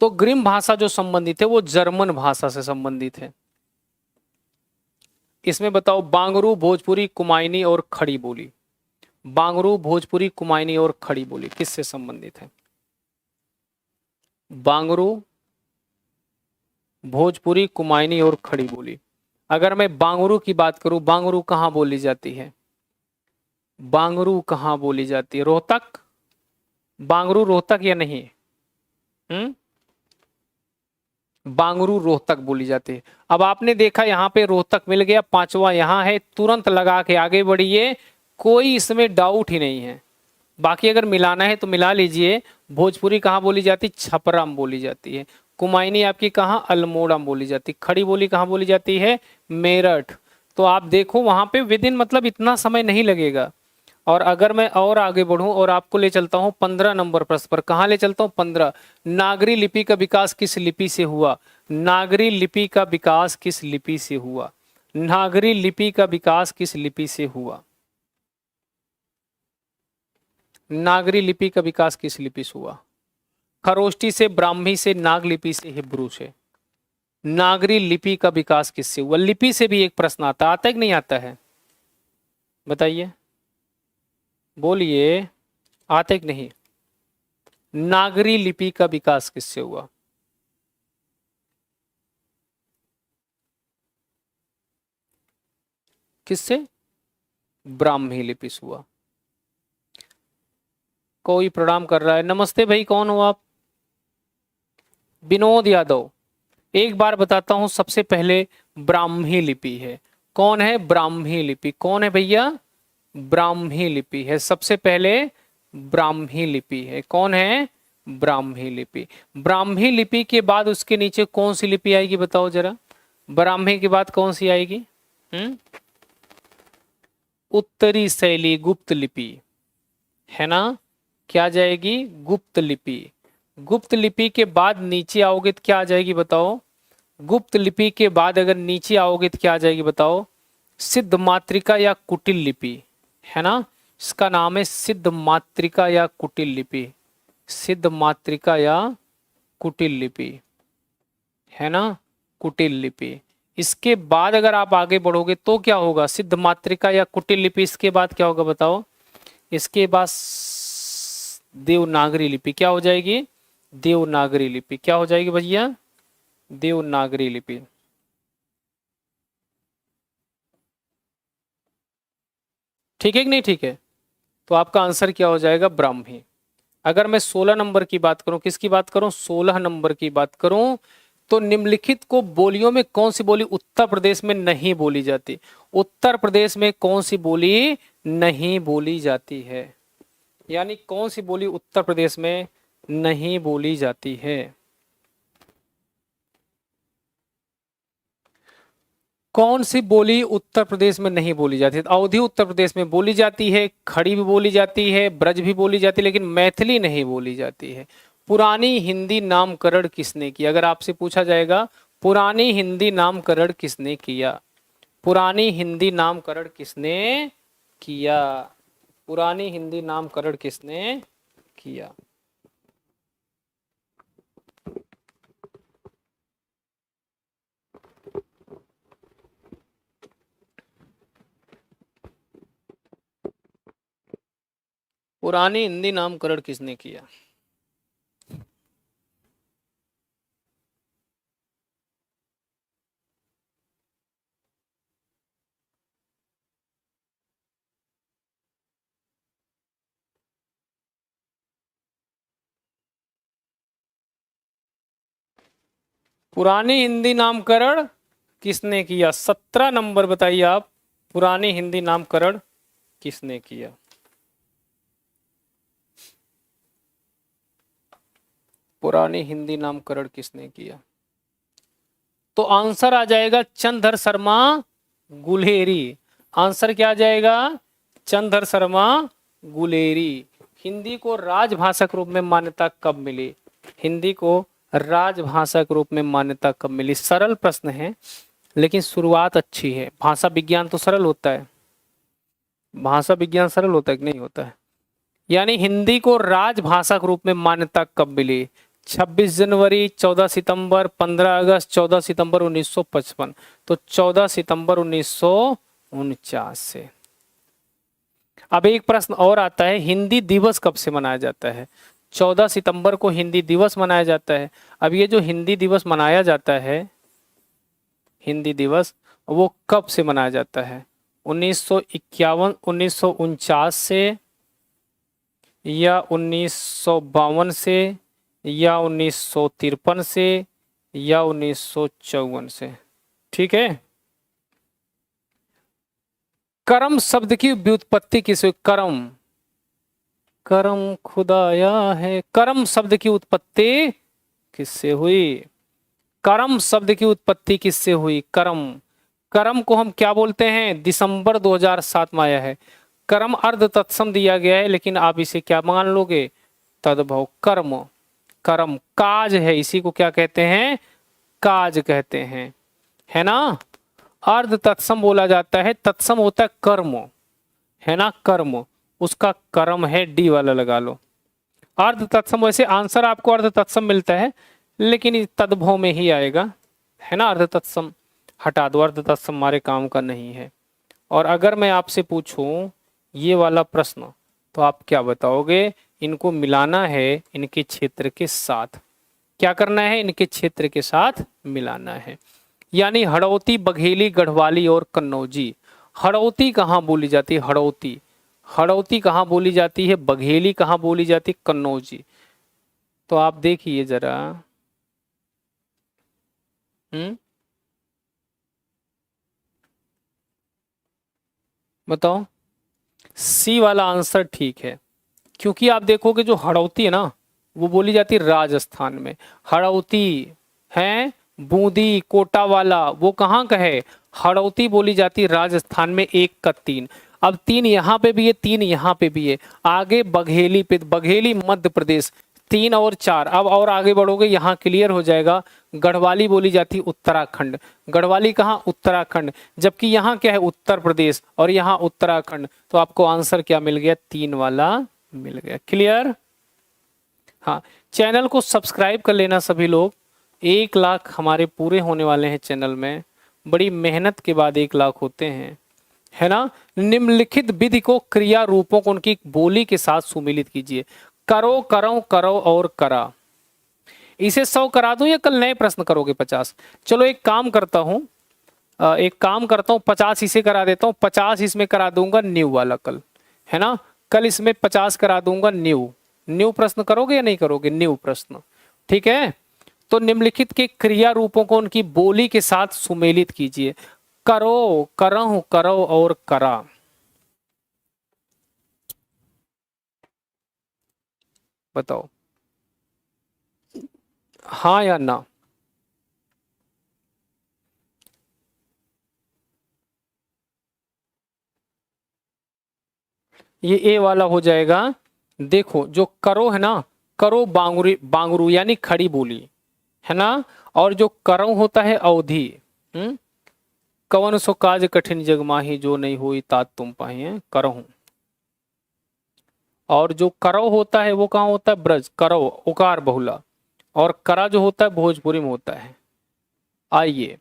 A: तो ग्रिम भाषा जो संबंधित है वो जर्मन भाषा से संबंधित है। इसमें बताओ बांगरू, भोजपुरी, कुमायूनी और खड़ी बोली, बांगरू, भोजपुरी, कुमायूनी और खड़ी बोली किससे संबंधित है? बांगरू, भोजपुरी, कुमायूनी और खड़ी बोली। अगर मैं बांगरू की बात करूं, बांगरू कहां बोली जाती है? बांगरू कहां बोली जाती है? रोहतक, बांगरू रोहतक या नहीं? बांगरू रोहतक बोली जाती है। अब आपने देखा यहाँ पे रोहतक मिल गया, 5वां यहाँ है, तुरंत लगा के आगे बढ़िए, कोई इसमें डाउट ही नहीं है। बाकी अगर मिलाना है तो मिला लीजिए। भोजपुरी कहाँ बोली जाती? छपरा में बोली जाती है। कुमायूनी आपकी कहाँ? अल्मोड़ा में बोली जाती है। खड़ी बोली कहाँ बोली जाती है? मेरठ। तो आप देखो वहां पे विदिन मतलब इतना समय नहीं लगेगा। और अगर मैं और आगे बढ़ूं और आपको ले चलता हूं 15 नंबर प्रश्न पर, कहां ले चलता हूं? 15, नागरी लिपि का विकास किस लिपि से हुआ? नागरी लिपि का विकास किस लिपि से हुआ? नागरी लिपि का विकास किस लिपि से हुआ? नागरी लिपि का विकास किस लिपि से हुआ? खरोष्टी से, ब्राह्मी से, नाग लिपि से, हिब्रू से। नागरी लिपि का विकास किससे हुआ? लिपि से भी एक प्रश्न आता है कि नहीं आता है? बताइए, बोलिए, आते कि नहीं? नागरी लिपि का विकास किससे हुआ? किससे? ब्राह्मी लिपि से हुआ। कोई प्रणाम कर रहा है, नमस्ते भाई, कौन हो आप? विनोद यादव। एक बार बताता हूं, सबसे पहले ब्राह्मी लिपि है। कौन है? ब्राह्मी लिपि। कौन है भैया? ब्राह्मी लिपि है, सबसे पहले ब्राह्मी लिपि है। कौन है? ब्राह्मी लिपि। ब्राह्मी लिपि के बाद उसके नीचे कौन सी लिपि आएगी बताओ जरा? ब्राह्मी के बाद कौन सी आएगी? उत्तरी शैली गुप्त लिपि, है ना? क्या जाएगी? गुप्त लिपि। गुप्त लिपि के बाद नीचे आओगे तो क्या आ जाएगी बताओ? गुप्त लिपि के बाद अगर नीचे आओगे तो क्या आ जाएगी बताओ? सिद्ध मातृका या कुटिल लिपि, है ना? इसका नाम है सिद्ध मातृका या कुटिल लिपि। सिद्ध मातृका या कुटिल लिपि, है ना? कुटिल लिपि। इसके बाद अगर आप आगे बढ़ोगे तो क्या होगा? सिद्ध मातृका या कुटिल लिपि, इसके बाद क्या होगा बताओ? इसके बाद देवनागरी लिपि। क्या हो जाएगी? देवनागरी लिपि। क्या हो जाएगी भैया? देवनागरी लिपि। ठीक है कि नहीं? ठीक है, तो आपका आंसर क्या हो जाएगा? ब्राह्मी। अगर मैं 16 नंबर की बात करूं, किसकी बात करूं? 16 नंबर की बात करूं, तो निम्नलिखित को बोलियों में कौन सी बोली उत्तर प्रदेश में नहीं बोली जाती? उत्तर प्रदेश में कौन सी बोली नहीं बोली जाती है? यानी कौन सी बोली उत्तर प्रदेश में नहीं बोली जाती है? कौन सी बोली उत्तर प्रदेश में नहीं बोली जाती है? अवधी उत्तर प्रदेश में बोली जाती है, खड़ी भी बोली जाती है, ब्रज भी बोली जाती है, लेकिन मैथिली नहीं बोली जाती है। पुरानी हिंदी नामकरण किसने किया? अगर आपसे पूछा जाएगा पुरानी हिंदी नामकरण किसने किया? पुरानी हिंदी नामकरण किसने किया? पुरानी हिंदी नामकरण किसने किया? पुरानी हिंदी नामकरण किसने किया? पुरानी हिंदी नामकरण किसने किया? 17 नंबर बताइए आप। पुरानी हिंदी नामकरण किसने किया? पुरानी हिंदी नामकरण किसने किया? तो आंसर आ जाएगा चंद्रधर शर्मा गुलेरी। आंसर क्या आ जाएगा? चंद्रधर शर्मा गुलेरी। हिंदी को राजभाषा के रूप में मान्यता कब मिली? हिंदी को राजभाषा के रूप में मान्यता कब मिली? सरल प्रश्न है लेकिन शुरुआत अच्छी है। भाषा विज्ञान तो सरल होता है, भाषा विज्ञान सरल होता है कि नहीं होता है? यानी हिंदी को राजभाषा के रूप में मान्यता कब मिली? 26 जनवरी, 14 सितंबर, 15 अगस्त, 14 सितंबर 1955। तो 14 सितंबर 1949 से। अब एक प्रश्न और आता है, हिंदी दिवस कब से मनाया जाता है? 14 सितंबर को हिंदी दिवस मनाया जाता है। अब ये जो हिंदी दिवस मनाया जाता है, हिंदी दिवस, वो कब से मनाया जाता है? 1951, 1949 से, या 1952 से, या 1953 से, या 1954 से? ठीक है। करम शब्द की व्युत्पत्ति किससे? करम, करम खुदाया है। करम शब्द की उत्पत्ति किससे हुई? करम शब्द की उत्पत्ति किससे हुई? करम, करम को हम क्या बोलते हैं? दिसंबर 2007 में आया है। कर्म अर्ध तत्सम दिया गया है, लेकिन आप इसे क्या मान लोगे? तद्भव। कर्म, कर्म काज है, इसी को क्या कहते हैं? काज कहते हैं, है ना। अर्ध तत्सम बोला जाता है, तत्सम होता है कर्म, है ना, कर्म, उसका कर्म है, डी वाला लगा लो। अर्ध तत्सम, वैसे आंसर आपको अर्ध तत्सम मिलता है, लेकिन तद्भव में ही आएगा, है ना। अर्ध तत्सम हटा दो, अर्ध तत्सम हमारे काम का नहीं है। और अगर मैं आपसे पूछूं ये वाला प्रश्न, तो आप क्या बताओगे? इनको मिलाना है इनके क्षेत्र के साथ। क्या करना है? इनके क्षेत्र के साथ मिलाना है। यानी हड़ौती, बघेली, गढ़वाली और कन्नौजी। हड़ौती कहाँ बोली जाती है? हड़ौती, हड़ौती कहाँ बोली जाती है? बघेली कहाँ बोली जाती है? कन्नौजी। तो आप देखिए जरा, बताओ। सी वाला आंसर ठीक है, क्योंकि आप देखोगे जो हड़ौती है ना, वो बोली जाती है राजस्थान में। हड़ौती है बूंदी, कोटा वाला, वो कहाँ का है? हड़ौती बोली जाती है राजस्थान में। 1 का 3। अब 3 यहाँ पे भी है, 3 यहाँ पे भी है। आगे बघेली पे, बघेली मध्य प्रदेश। 3 और 4, अब और आगे बढ़ोगे यहाँ क्लियर हो जाएगा। गढ़वाली बोली जाती उत्तराखंड। गढ़वाली कहाँ? उत्तराखंड। जबकि यहाँ क्या है? उत्तर प्रदेश, और यहाँ उत्तराखंड। तो आपको आंसर क्या मिल गया? 3 वाला मिल गया। क्लियर? हाँ, चैनल को सब्सक्राइब कर लेना सभी लोग। 1 लाख हमारे पूरे होने वाले हैं चैनल में। बड़ी मेहनत के बाद 1 लाख होते हैं, है ना। निम्नलिखित विधि को, क्रिया रूपों को उनकी बोली के साथ सुमिलित कीजिए। करो, करो, करो और करा। इसे 100 करा दूं या कल नए प्रश्न करोगे 50? चलो एक काम करता हूं, 50 इसे करा देता हूं, 50 इसमें करा दूंगा न्यू वाला कल, है ना। कल इसमें 50 करा दूंगा न्यू। न्यू प्रश्न करोगे या नहीं करोगे? न्यू प्रश्न, ठीक है। तो निम्नलिखित के क्रिया रूपों को उनकी बोली के साथ सुमेलित कीजिए। करो, करहूं, करो और करा। बताओ हाँ या ना। ये ए वाला हो जाएगा। देखो जो करो है ना, करो बांगुरी, बांगरू यानी खड़ी बोली, है ना। और जो करो होता है अवधि। कवन सो काज कठिन जग माही, जो नहीं हुई तात तुम पाही, है करहूं। और जो करौ होता है वो कहाँ होता है, ब्रज, करौ उकार बहुला, और करा जो होता है भोजपुरी में होता है। आइए,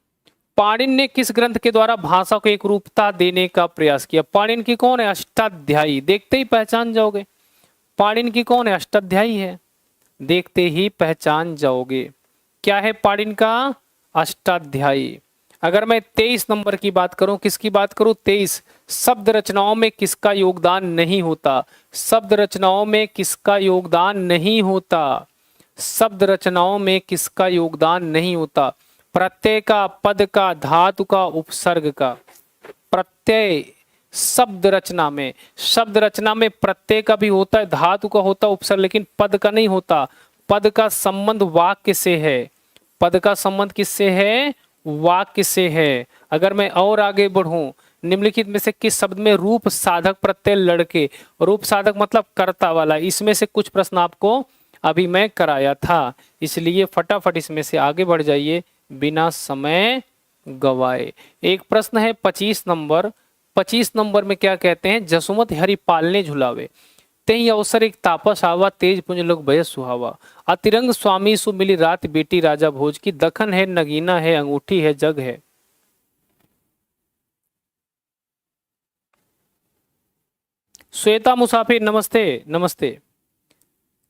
A: पाणिनि ने किस ग्रंथ के द्वारा भाषा को एक रूपता देने का प्रयास किया? पाणिनि की कौन है? अष्टाध्यायी, देखते ही पहचान जाओगे। पाणिनि की कौन है? अष्टाध्यायी है, देखते ही पहचान जाओगे। क्या है पाणिनि का? अष्टाध्यायी। अगर मैं 23 नंबर की बात करूं, किसकी बात करूं? 23, शब्द रचनाओं में किसका योगदान नहीं होता? शब्द रचनाओं में किसका योगदान नहीं होता? शब्द रचनाओं में किसका योगदान नहीं होता? प्रत्यय का, पद का, धातु का, उपसर्ग का। प्रत्यय शब्द रचना में, शब्द रचना में प्रत्यय का भी होता है, धातु का होता है, उपसर्ग, लेकिन पद का नहीं होता। पद का संबंध वाक्य से है। पद का संबंध किससे है? वाक्य से है। अगर मैं और आगे बढ़ूं, निम्नलिखित में से किस शब्द में रूप साधक प्रत्यय लड़के, रूप साधक मतलब कर्ता वाला, इसमें से कुछ प्रश्न आपको अभी मैं कराया था, इसलिए फटाफट इसमें से आगे बढ़ जाइए बिना समय गवाए। एक प्रश्न है 25 नंबर। 25 नंबर में क्या कहते हैं? जसुमत हरि पालने झुलावे, तेहि अवसर एक तापस आवा, तेज पुंज लोग भय सुहावा। अतिरंग स्वामी सु मिली रात, बेटी राजा भोज की, दखन है नगीना है, अंगूठी है जग है। श्वेता मुसाफिर नमस्ते, नमस्ते।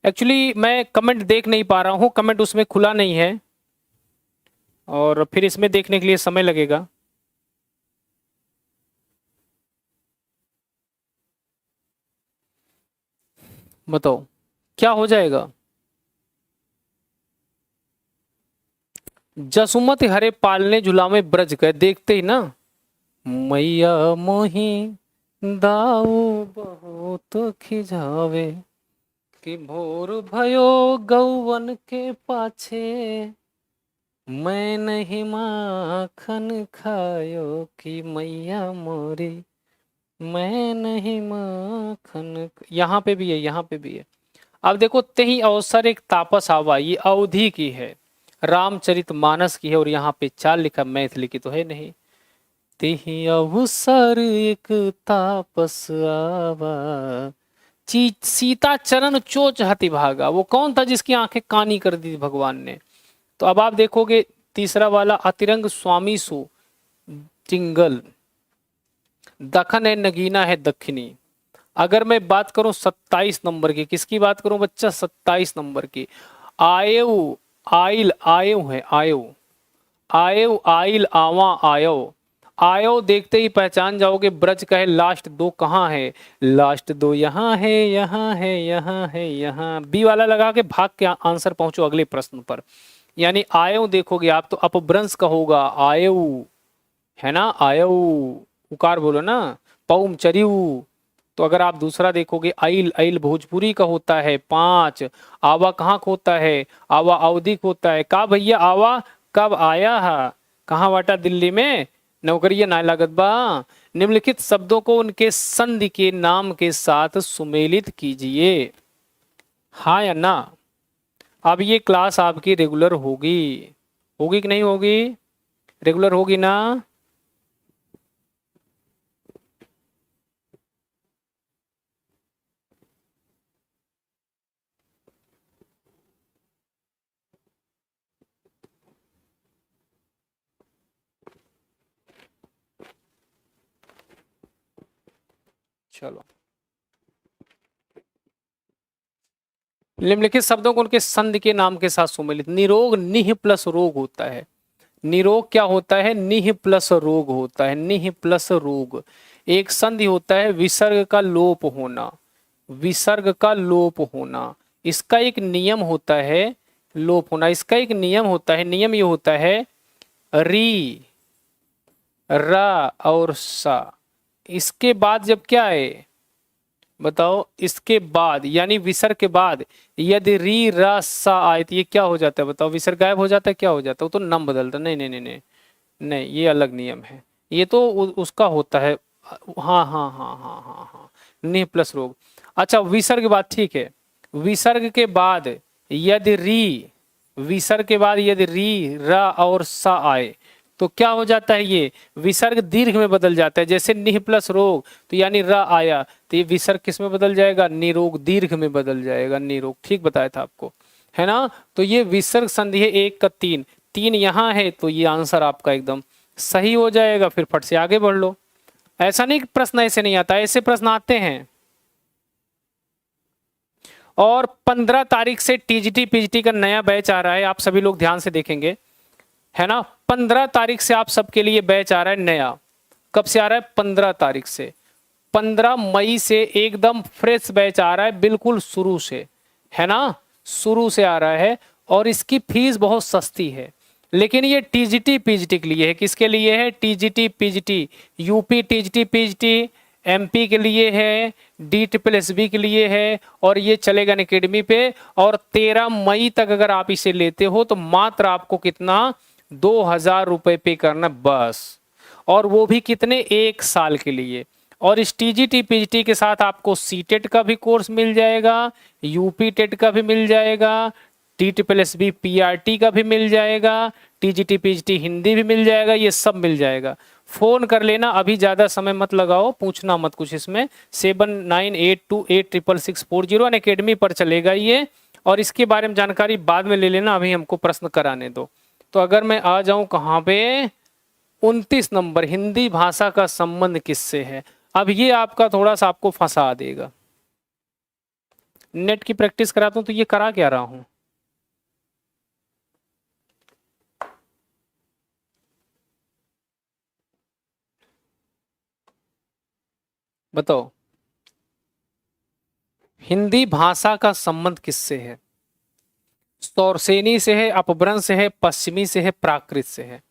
A: एक्चुअली मैं कमेंट देख नहीं पा रहा हूं, कमेंट उसमें खुला नहीं है और फिर इसमें देखने के लिए समय लगेगा। बताओ क्या हो जाएगा? जसुमत हरे पालने झुलावे ब्रज गए, देखते ही ना, मैया मोही दाऊ बहुत खिजावे, कि भोर भयो गौवन के पाछे, मैं नहीं माखन खायो, कि मैया मोरी मैं नहीं माखन। यहाँ पे भी है, यहाँ पे भी है। अब देखो, तेहि अवसर एक तापस आवा, ये अवधि की है, रामचरितमानस की है, और यहाँ पे चाल लिखा, मैथिली की तो है नहीं। तेहि अवसर एक तापस आवा, सीता चरण चोच हति भागा। वो कौन था जिसकी आंखें कानी कर दी भगवान ने? तो अब आप देखोगे तीसरा वाला, अतिरंग स्वामी सु टिंगल, दखन है नगीना है दक्षिणी। अगर मैं बात करूं 27 नंबर की, किसकी बात करूं बच्चा? 27 नंबर की, आयु आइल, आयु है आयु, आयु आइल आवा आयो। आयो देखते ही पहचान जाओगे, ब्रज का है, लास्ट दो कहाँ है? लास्ट दो यहाँ है, यहाँ है, यहाँ है, यहाँ। बी वाला लगा के भाग के आंसर पहुंचो अगले प्रश्न पर। यानी आयो देखोगे आप तो अपभ्रंश का होगा, आयु है ना, आयु उकार बोलो ना, पौम चरियु। तो अगर आप दूसरा देखोगे, आइल, आइल भोजपुरी का होता है 5। आवा कहाँ का होता है? आवा अवधि का होता है। का भैया आवा कब आया है? कहाँ बाटा? दिल्ली में नौकरिया ना लागत बा। निम्नलिखित शब्दों को उनके संधि के नाम के साथ सुमेलित कीजिए, हाँ या ना? अब ये क्लास आपकी रेगुलर होगी, होगी कि नहीं होगी? रेगुलर होगी ना? चलो, निम्नलिखित शब्दों को उनके संधि के नाम के साथ सुमेलित। निरोग, निह प्लस रोग होता है। निरोग क्या होता है? निह प्लस रोग होता है, निह प्लस रोग। एक संधि होता है विसर्ग का लोप होना, विसर्ग का लोप होना, इसका एक नियम होता है लोप होना, इसका एक नियम होता है। नियम ये होता है री, रा और सा, इसके बाद जब क्या है बताओ? इसके बाद यानी विसर्ग के बाद यदि री रा सा आए तो ये क्या हो जाता है बताओ? विसर्ग गायब हो जाता है, क्या हो जाता है? वो तो नाम बदलता। नहीं नहीं नहीं नहीं नहीं, ये अलग नियम है, ये तो उसका होता है। हाँ हाँ हाँ हाँ हाँ हाँ, निह प्लस रोग। अच्छा, विसर्ग के बाद ठीक है, विसर्ग के बाद यदि री, विसर्ग के बाद यदि री रा और सा आए तो क्या हो जाता है, ये विसर्ग दीर्घ में बदल जाता है। जैसे निह प्लस रोग, तो यानी र आया, तो ये विसर्ग किस में बदल जाएगा, निरोग दीर्घ में बदल जाएगा, निरोग। ठीक बताया था आपको, है ना। तो ये विसर्ग संधि है 1 का 3, 3 यहाँ है, तो ये आंसर आपका एकदम सही हो जाएगा। फिर फट से आगे बढ़ लो। ऐसा नहीं कि प्रश्न ऐसे नहीं आता, ऐसे प्रश्न आते हैं। और 15 तारीख से टीजीटी पीजीटी का नया बैच आ रहा है, आप सभी लोग ध्यान से देखेंगे, है ना। 15 तारीख से आप सबके लिए बैच आ रहा है नया। कब से आ रहा है, 15 तारीख से। 15 मई से एकदम फ्रेश बैच आ रहा है, बिल्कुल शुरू से, है ना, शुरू से आ रहा है। और इसकी फीस बहुत सस्ती है, लेकिन ये टीजीटी पीजीटी के लिए है। किसके लिए है, TGT PGT, UP TGT PGT, MP के लिए है, DSSB के लिए है, और ये चलेगा अनअकैडमी पे। और 13 मई तक अगर आप इसे लेते हो तो मात्र आपको कितना, 2000 रुपये पे करना बस। और वो भी कितने, 1 साल के लिए। और इस टीजीटी पीजीटी के साथ आपको सीटेट का भी कोर्स मिल जाएगा, यूपी टेट का भी मिल जाएगा, DSSB PRT का भी मिल जाएगा, टीजीटी पीजीटी हिंदी भी मिल जाएगा, ये सब मिल जाएगा। फोन कर लेना, अभी ज्यादा समय मत लगाओ, पूछना मत कुछ इसमें। 7982866640 अनअकैडमी पर चलेगा ये। और इसके बारे में जानकारी बाद में ले लेना, अभी हमको प्रश्न कराने दो। तो अगर मैं आ जाऊं कहाँ पे, 29 नंबर, हिंदी भाषा का संबंध किससे है। अब ये आपका थोड़ा सा आपको फंसा देगा। नेट की प्रैक्टिस कराता हूं तो ये करा क्या रहा हूं, बताओ। हिंदी भाषा का संबंध किससे है, सौरसेनी से है, अपभ्रंश से है, पश्चिमी से है, प्राकृत से है।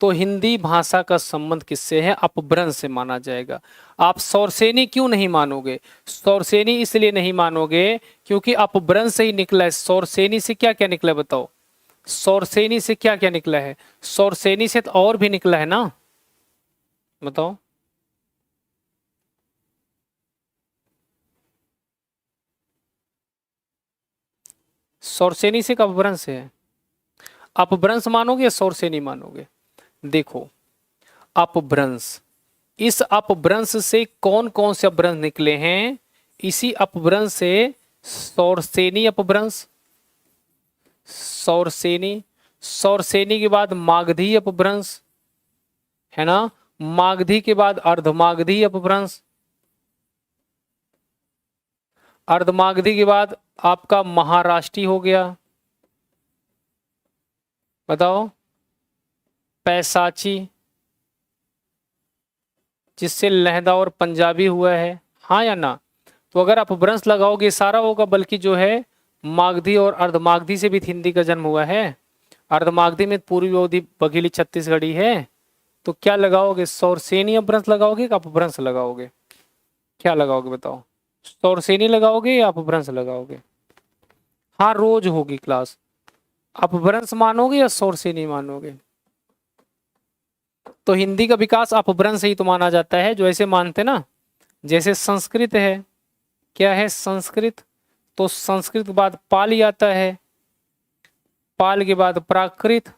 A: तो हिंदी भाषा का संबंध किससे है, अपभ्रंश से माना जाएगा। आप सौरसेनी क्यों नहीं मानोगे, सौरसेनी इसलिए नहीं मानोगे क्योंकि अपभ्रंश से ही निकला है। सौरसेनी से क्या क्या निकला है बताओ, सौरसेनी से क्या क्या निकला है, सौरसेनी से तो और भी निकला है ना, बताओ। सौरसेनी से का अपभ्रंश है, अपभ्रंश मानोगे या सौरसेनी मानोगे। देखो अपभ्रंश, इस अपभ्रंश से कौन कौन से अपभ्रंश निकले हैं, इसी अपभ्रंश से सौरसेनी अपभ्रंश, सौरसेनी, सौरसेनी के बाद मागधी अपभ्रंश, है ना, मागधी के बाद अर्धमागधी अपभ्रंश, अर्धमागधी के बाद आपका महाराष्ट्री हो गया, बताओ, पैसाची, जिससे लहदा और पंजाबी हुआ है, हाँ या ना। तो अगर आप अपभ्रंश लगाओगे सारा होगा, बल्कि जो है मागधी और अर्धमागधी से भी हिंदी का जन्म हुआ है। अर्धमागधी में पूर्वी अवधि बघेली छत्तीसगढ़ी है। तो क्या लगाओगे, सौरसेनी अपभ्रंश लगाओगे कि अपभ्रंश लगाओगे, क्या लगाओगे बताओ, सौरसेनी लगाओगे या अपभ्रंश लगाओगे। हाँ रोज होगी क्लास, अपभ्रंश मानोगे या सौरसेनी मानोगे। तो हिंदी का विकास अपभ्रंश से ही तो माना जाता है, जो ऐसे मानते ना, जैसे संस्कृत है, क्या है संस्कृत, तो संस्कृत के बाद पाली आता है, पाल के बाद प्राकृत,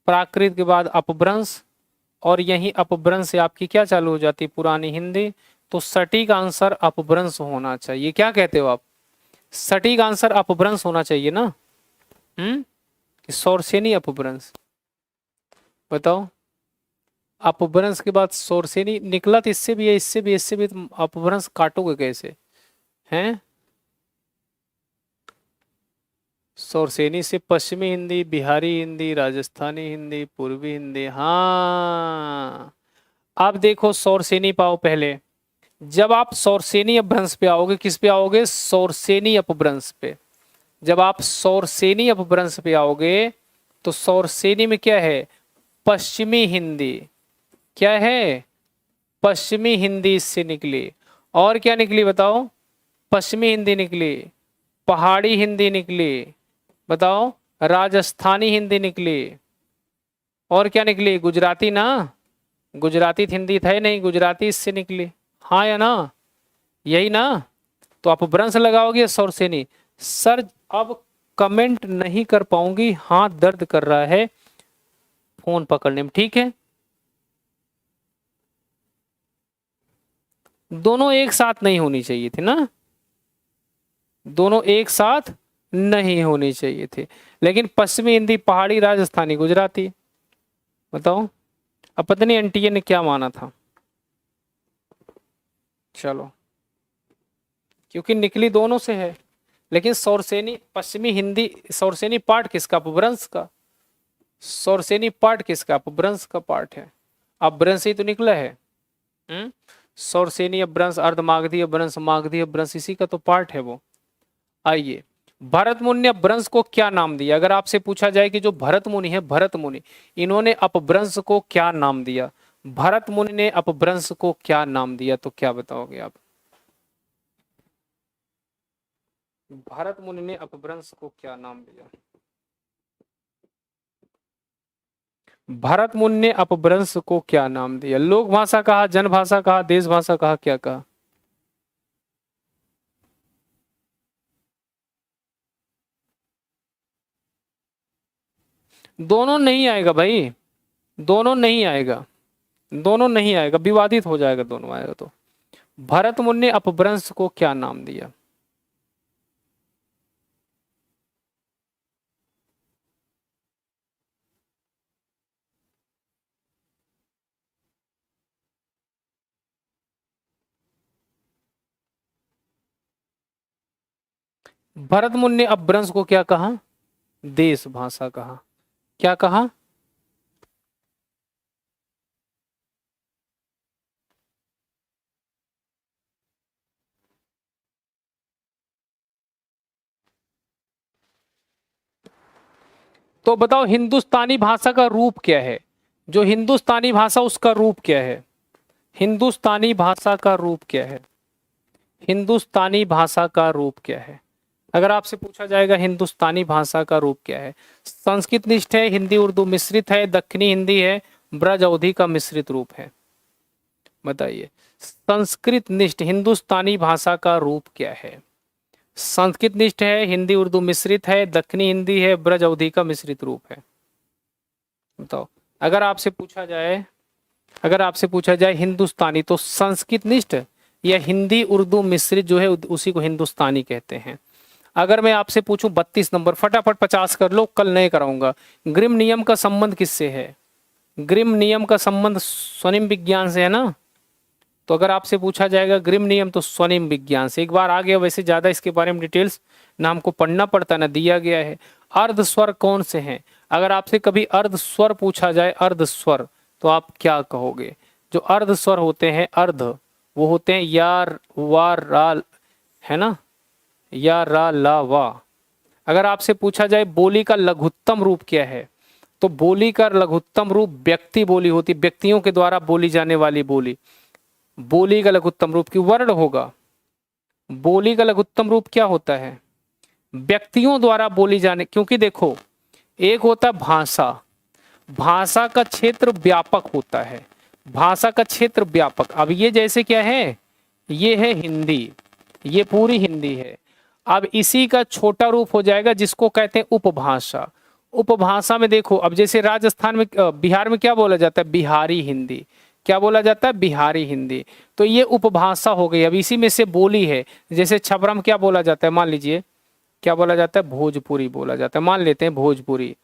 A: प्राकृत के बाद अपभ्रंश, और यही अपभ्रंश से आपकी क्या चालू हो जाती है, पुरानी हिंदी। तो सटीक आंसर अपभ्रंश होना चाहिए। क्या कहते हो आप, सटीक आंसर अपभ्रंश होना चाहिए ना। सौरसेनी अपभ्रंश, बताओ। अपभ्रंश के बाद सौरसेनी निकला, तो इससे भी है, इससे भी, इससे भी, तो अपभ्रंश काटोगे कैसे हैं। सौरसेनी से पश्चिमी हिंदी, बिहारी हिंदी, राजस्थानी हिंदी, पूर्वी हिंदी। हाँ अब देखो सौरसेनी पाओ पहले। जब आप सौरसेनी अपभ्रंश पे आओगे, किस पे आओगे, सौरसेनी अपभ्रंश पे। जब आप सौरसेनी अपभ्रंश पे आओगे तो सौरसेनी में क्या है, पश्चिमी हिंदी, क्या है, पश्चिमी हिंदी इससे निकली। और क्या निकली बताओ, पश्चिमी हिंदी निकली, पहाड़ी हिंदी निकली, बताओ, राजस्थानी हिंदी निकली, और क्या निकली, गुजराती ना, गुजराती हिंदी था नहीं, गुजराती इससे निकली, हाँ या ना, यही ना। तो आप अपभ्रंश लगाओगे सौरसेनी। सर अब कमेंट नहीं कर पाऊंगी, हाथ दर्द कर रहा है, फोन पकड़ने में, ठीक है। दोनों एक साथ नहीं होनी चाहिए थी ना, दोनों एक साथ नहीं होनी चाहिए थे। लेकिन पश्चिमी हिंदी, पहाड़ी, राजस्थानी, गुजराती, बताओ। अब पता नहीं एनटीए ने क्या माना था। चलो, क्योंकि निकली दोनों से है। लेकिन सौरसेनी पश्चिमी हिंदी, सौरसेनी पार्ट किसका? अपभ्रंश का। सौरसेनी पार्ट किसका? अपभ्रंश का पार्ट है। अपभ्रंश ही तो निकला है। सौरसेनी अपभ्रंश, अर्धमागधी अपभ्रंश, मागधी अपभ्रंश, इसी का तो पार्ट है वो। आइए, भरत मुनि ने अपभ्रंश को क्या नाम दिया? अगर आपसे पूछा जाए कि जो भरत मुनि है, भरत मुनि, इन्होंने अपभ्रंश को क्या नाम दिया? भरत मुनि ने अपभ्रंश को क्या नाम दिया, तो क्या बताओगे आप? भरत मुनि ने अपभ्रंश को क्या नाम दिया? भरत मुनि ने अपभ्रंश को क्या नाम दिया? लोक भाषा कहा, जन भाषा कहा, देश भाषा कहा, क्या कहा? दोनों नहीं आएगा भाई, दोनों नहीं आएगा, दोनों नहीं आएगा, विवादित हो जाएगा दोनों आएगा तो। भरत मुनि ने अपभ्रंश को क्या नाम दिया? भरत मुनि ने अपभ्रंश को क्या कहा? देश भाषा कहा। क्या कहा? तो बताओ हिंदुस्तानी भाषा का रूप क्या है? जो हिंदुस्तानी भाषा, उसका रूप क्या है? हिंदुस्तानी भाषा का रूप क्या है? हिंदुस्तानी भाषा का रूप क्या है? अगर आपसे पूछा जाएगा हिंदुस्तानी भाषा का रूप क्या है? संस्कृत निष्ठ है, हिंदी उर्दू मिश्रित है, दक्षिणी हिंदी है, ब्रज अवधी का मिश्रित रूप है। बताइए, संस्कृत निष्ठ हिंदुस्तानी भाषा का रूप क्या है? संस्कृत निष्ठ है, हिंदी उर्दू मिश्रित है, दक्षिणी हिंदी है, ब्रज अवधी का मिश्रित रूप है। बताओ, अगर आपसे पूछा जाए, अगर आपसे पूछा जाए हिंदुस्तानी, तो संस्कृत निष्ठ या हिंदी उर्दू मिश्रित जो है उसी को हिंदुस्तानी कहते हैं। अगर मैं आपसे पूछूं 32 नंबर, फटाफट 50 कर लो, कल नहीं कराऊंगा। ग्रिम नियम का संबंध किससे है? ग्रिम नियम का संबंध स्वनिम विज्ञान से है ना। तो अगर आपसे पूछा जाएगा ग्रिम नियम, तो स्वनिम विज्ञान से। एक बार आ गया, वैसे ज्यादा इसके बारे में डिटेल्स ना हमको पढ़ना पड़ता ना दिया गया है। अर्ध स्वर कौन से हैं? अगर आपसे कभी अर्ध स्वर पूछा जाए, अर्ध स्वर, तो आप क्या कहोगे? जो अर्ध स्वर होते हैं, अर्ध, वो होते हैं यार, वार, राल, है ना, या, रा, ला, वा। अगर आपसे पूछा जाए बोली का लघुत्तम रूप क्या है, तो बोली का लघुत्तम रूप व्यक्ति बोली होती, व्यक्तियों के द्वारा बोली जाने वाली बोली। बोली का लघुत्तम रूप की वर्ण होगा। बोली का लघुत्तम रूप क्या होता है? व्यक्तियों द्वारा बोली जाने, क्योंकि देखो, एक होता है भाषा, भाषा का क्षेत्र व्यापक होता है, भाषा का क्षेत्र व्यापक। अब ये जैसे क्या है, ये है हिंदी, ये पूरी हिंदी है। अब इसी का छोटा रूप हो जाएगा जिसको कहते हैं उपभाषा। उपभाषा में देखो, अब जैसे राजस्थान में, बिहार में क्या बोला जाता है? बिहारी हिंदी। क्या बोला जाता है? बिहारी हिंदी। तो ये उपभाषा हो गई। अब इसी में से बोली है, जैसे छपरा में क्या बोला जाता है? मान लीजिए क्या बोला जाता है? भोजपुरी बोला जाता है, मान लेते हैं भोजपुरी,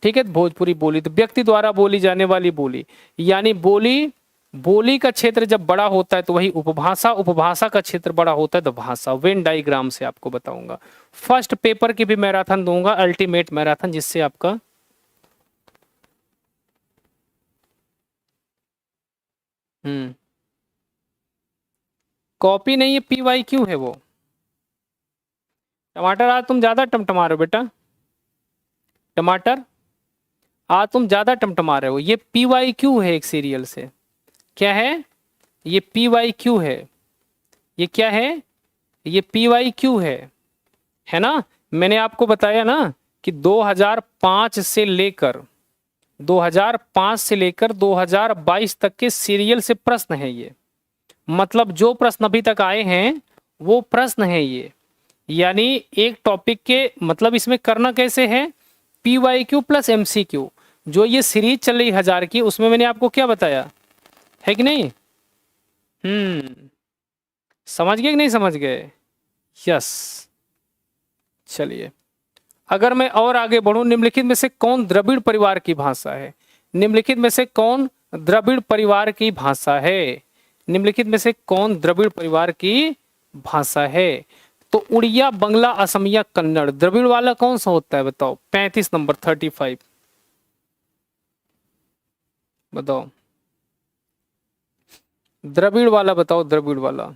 A: ठीक है, भोजपुरी बोली। तो व्यक्ति द्वारा बोली जाने वाली बोली, यानी बोली, बोली का क्षेत्र जब बड़ा होता है तो वही उपभाषा, उपभाषा का क्षेत्र बड़ा होता है तो भाषा। वेन डायग्राम से आपको बताऊंगा। फर्स्ट पेपर की भी मैराथन दूंगा, अल्टीमेट मैराथन, जिससे आपका कॉपी नहीं है, PYQ है वो। टमाटर, आज तुम ज्यादा टमटमा रहे हो बेटा, टमाटर आज तुम ज्यादा टमटमा रहे हो। ये PYQ है एक सीरियल से। क्या है? ये PYQ है। ये क्या है? ये PYQ है ना। मैंने आपको बताया ना कि 2005 से लेकर 2022 तक के सीरियल से प्रश्न है ये। मतलब जो प्रश्न अभी तक आए हैं वो प्रश्न है ये। यानी एक टॉपिक के, मतलब इसमें करना कैसे है? PYQ plus MCQ। जो ये सीरीज चल रही 1000 की, उसमें मैंने आपको क्या बताया है कि नहीं? समझ गए कि नहीं समझ गए? यस। चलिए, अगर मैं और आगे बढ़ूं, निम्नलिखित में से कौन द्रविड़ परिवार की भाषा है? निम्नलिखित में से कौन द्रविड़ परिवार की भाषा है? निम्नलिखित में से कौन द्रविड़ परिवार की भाषा है? तो उड़िया, बंगला, असमिया, कन्नड़। द्रविड़ वाला कौन सा होता है बताओ? 35 नंबर, 35 बताओ। द्रविड़ वाला बताओ, द्रविड़ वाला।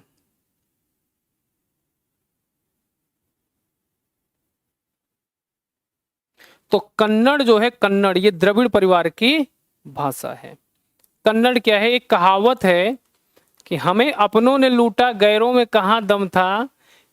A: तो कन्नड़ जो है, कन्नड़ ये द्रविड़ परिवार की भाषा है। कन्नड़ क्या है? एक कहावत है कि हमें अपनों ने लूटा, गैरों में कहाँ दम था,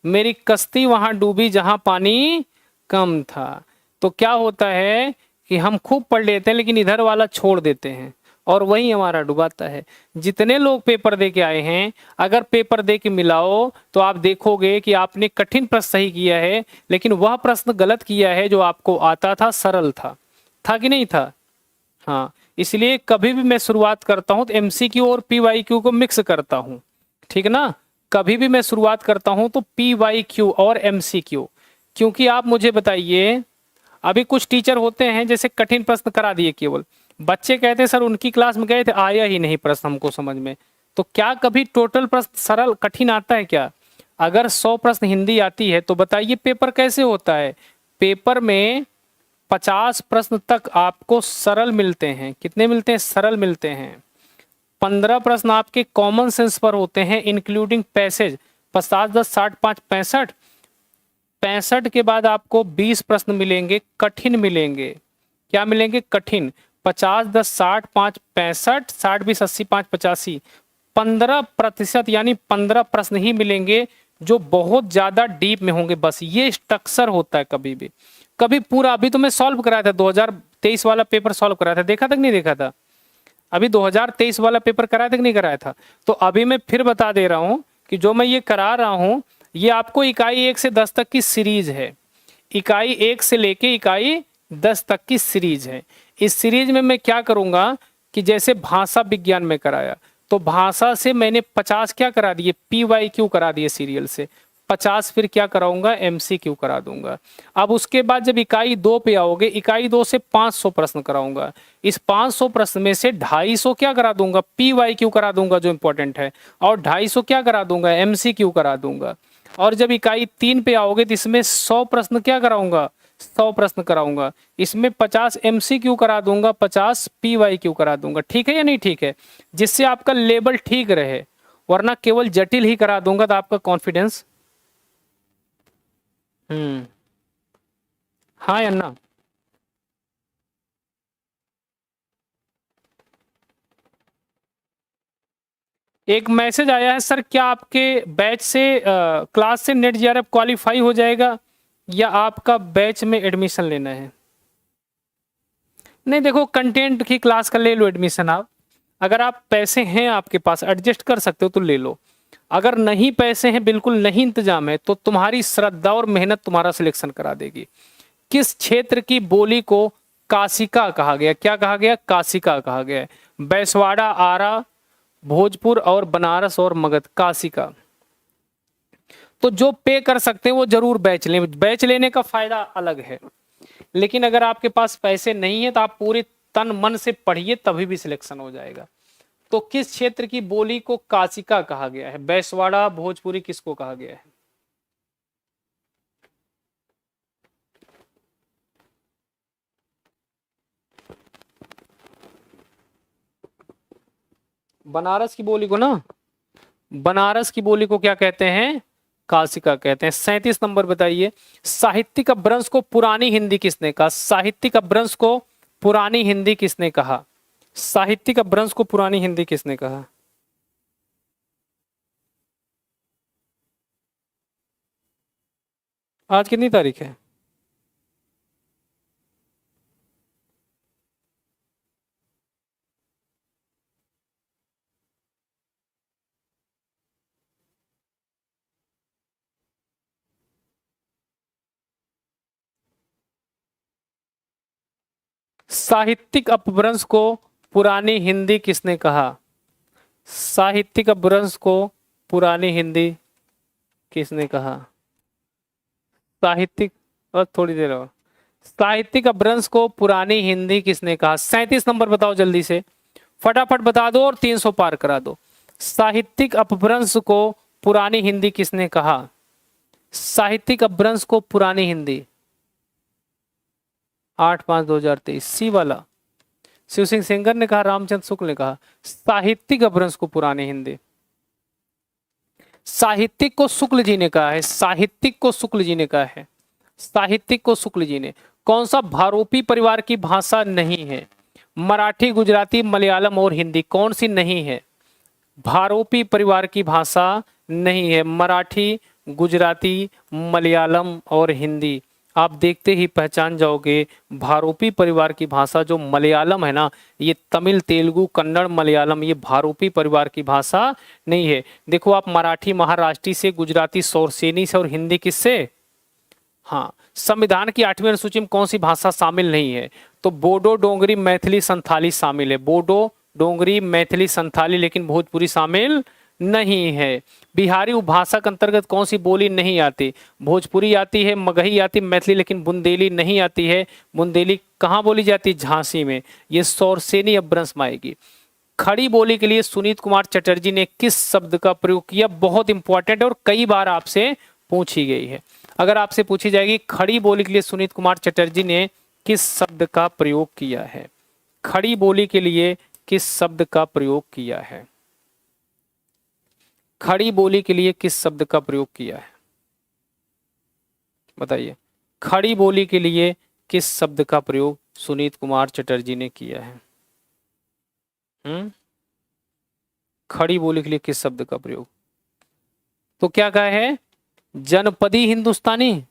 A: मेरी कश्ती वहां डूबी जहां पानी कम था। तो क्या होता है कि हम खूब पढ़ लेते हैं लेकिन इधर वाला छोड़ देते हैं और वही हमारा डुबाता है। जितने लोग पेपर दे के आए हैं, अगर पेपर दे के मिलाओ तो आप देखोगे कि आपने कठिन प्रश्न सही किया है, लेकिन वह प्रश्न गलत किया है जो आपको आता था, सरल था कि नहीं था? हाँ, इसलिए कभी भी मैं शुरुआत करता हूं तो एमसीक्यू और पीवाईक्यू को मिक्स करता हूं, ठीक ना? कभी भी मैं शुरुआत करता हूं तो पीवाईक्यू और एमसीक्यू। क्योंकि आप मुझे बताइए, अभी कुछ टीचर होते हैं जैसे कठिन प्रश्न करा दिए, केवल बच्चे कहते हैं सर उनकी क्लास में गए थे, आया ही नहीं प्रश्न हमको समझ में। तो क्या कभी टोटल प्रश्न सरल कठिन आता है क्या? अगर 100 प्रश्न हिंदी आती है तो बताइए पेपर कैसे होता है? पेपर में 50 प्रश्न तक आपको सरल मिलते हैं। कितने मिलते हैं? सरल मिलते हैं। 15 प्रश्न आपके कॉमन सेंस पर होते हैं इंक्लूडिंग पैसेज। 50 10 60 5 65। 65 के बाद आपको 20 प्रश्न मिलेंगे, कठिन मिलेंगे। क्या मिलेंगे? कठिन। 50 10 60 5 65, 60 20 80 5 85। 15% यानी 15 प्रश्न ही मिलेंगे जो बहुत ज्यादा डीप में होंगे। बस ये स्ट्रक्चर होता है। कभी भी कभी पूरा, अभी तो मैं सॉल्व कराया था, 2023 वाला पेपर सॉल्व कराया था, देखा था कि नहीं देखा था? अभी 2023 वाला पेपर कराया था कि नहीं कराया था? तो अभी मैं फिर बता दे रहा हूं कि जो मैं ये करा रहा हूं, ये आपको इकाई 1 से 10 तक की सीरीज है। इकाई 1 से लेके इकाई 10 तक की सीरीज है। इस सीरीज में मैं क्या करूंगा कि जैसे भाषा विज्ञान में कराया, तो भाषा से मैंने 50 क्या करा दिए? पीवाईक्यू करा दिए सीरियल से। 50 फिर क्या कराऊंगा? एमसीक्यू करा दूंगा। अब उसके बाद जब इकाई 2 पे आओगे, इकाई 2 से 500 प्रश्न कराऊंगा। इस 500 प्रश्न में से 250 क्या करा दूंगा? पीवाईक्यू करा दूंगा जो इंपॉर्टेंट है, और 250 क्या करा दूंगा? एमसीक्यू करा दूंगा। और जब इकाई 3 पे आओगे तो इसमें 100 प्रश्न क्या कराऊंगा? 100 प्रश्न कराऊंगा। इसमें 50 एमसीक्यू करा दूंगा, 50 पीवाईक्यू करा दूंगा। ठीक है या नहीं ठीक है? जिससे आपका लेवल ठीक रहे, वरना केवल जटिल ही करा दूंगा तो आपका कॉन्फिडेंस। हाँ या ना? एक मैसेज आया है सर, क्या आपके बैच से क्लास से नेट जेआरएफ क्वालिफाई हो जाएगा या आपका बैच में एडमिशन लेना है? नहीं, देखो कंटेंट की क्लास का ले लो एडमिशन आप। अगर आप पैसे हैं आपके पास, एडजस्ट कर सकते हो तो ले लो। अगर नहीं पैसे हैं, बिल्कुल नहीं इंतजाम है, तो तुम्हारी श्रद्धा और मेहनत तुम्हारा सिलेक्शन करा देगी। किस क्षेत्र की बोली को काशिका कहा गया? क्या कहा गया? काशिका कहा गया है। बैसवाड़ा, आरा, भोजपुर और बनारस और मगध, काशिका। तो जो पे कर सकते हैं वो जरूर बैच लें। बैच लेने का फायदा अलग है, लेकिन अगर आपके पास पैसे नहीं है तो आप पूरे तन मन से पढ़िए, तभी भी सिलेक्शन हो जाएगा। तो किस क्षेत्र की बोली को काशिका कहा गया है? बैसवाड़ा, भोजपुरी, किसको कहा गया है? बनारस की बोली को ना, बनारस की बोली को क्या कहते हैं? काशिका कहते हैं। 37 नंबर बताइए, साहित्यिक अपभ्रंश को पुरानी हिंदी किसने कहा? साहित्यिक अपभ्रंश को पुरानी हिंदी किसने कहा? साहित्यिक अपभ्रंश को पुरानी हिंदी किसने कहा? आज कितनी तारीख है? साहित्यिक अपभ्रंश को पुरानी हिंदी किसने कहा? साहित्यिक अपभ्रंश को पुरानी हिंदी किसने कहा? साहित्यिक, और थोड़ी देर और, साहित्यिक अपभ्रंश को पुरानी हिंदी किसने कहा? 37 नंबर बताओ जल्दी से, फटाफट बता दो और 300 पार करा दो। साहित्यिक अपभ्रंश को पुरानी हिंदी किसने कहा? साहित्यिक अपभ्रंश को पुरानी हिंदी, 8/5/2023, सी वाला शिव सिंह सेंगर ने कहा, रामचंद्र शुक्ल ने कहा। साहित्यिक अपभ्रंश को पुरानी हिंदी, साहित्यिक को शुक्ल जी ने कहा है, साहित्यिक को शुक्ल जी ने कहा है, साहित्यिक को शुक्ल जी ने। कौन सा भारोपी परिवार की भाषा नहीं है? मराठी, गुजराती, मलयालम और हिंदी, कौन सी नहीं है? भारोपी परिवार की भाषा नहीं है, मराठी, गुजराती, मलयालम और हिंदी। आप देखते ही पहचान जाओगे भारोपी परिवार की भाषा जो मलयालम है ना, ये तमिल, तेलुगु, कन्नड़, मलयालम, ये भारोपी परिवार की भाषा नहीं है। देखो आप, मराठी महाराष्ट्री से, गुजराती सौरसेनी से और हिंदी किससे? हाँ, संविधान की 8वीं अनुसूची में कौन सी भाषा शामिल नहीं है? तो बोडो, डोंगरी, मैथिली, संथाली शामिल है। बोडो, डोंगरी, मैथिली, संथाली, लेकिन भोजपुरी शामिल नहीं है। बिहारी उपभाषा के अंतर्गत कौन सी बोली नहीं आती? भोजपुरी आती है, मगही आती, मैथिली, लेकिन बुंदेली नहीं आती है। बुंदेली कहाँ बोली जाती है? झांसी में। ये सौरसेनी अपभ्रंश में आएगी। खड़ी बोली के लिए सुनीत कुमार चटर्जी ने किस शब्द का प्रयोग किया? बहुत इंपॉर्टेंट है और कई बार आपसे पूछी गई है। अगर आपसे पूछी जाएगी खड़ी बोली के लिए सुनीत कुमार चटर्जी ने किस शब्द का प्रयोग किया है? खड़ी बोली के लिए किस शब्द का प्रयोग किया है? खड़ी बोली के लिए किस शब्द का प्रयोग किया है? बताइए, खड़ी बोली के लिए किस शब्द का प्रयोग सुनीत कुमार चटर्जी ने किया है? खड़ी बोली के लिए किस शब्द का प्रयोग? तो क्या कहा है? जनपदी हिंदुस्तानी।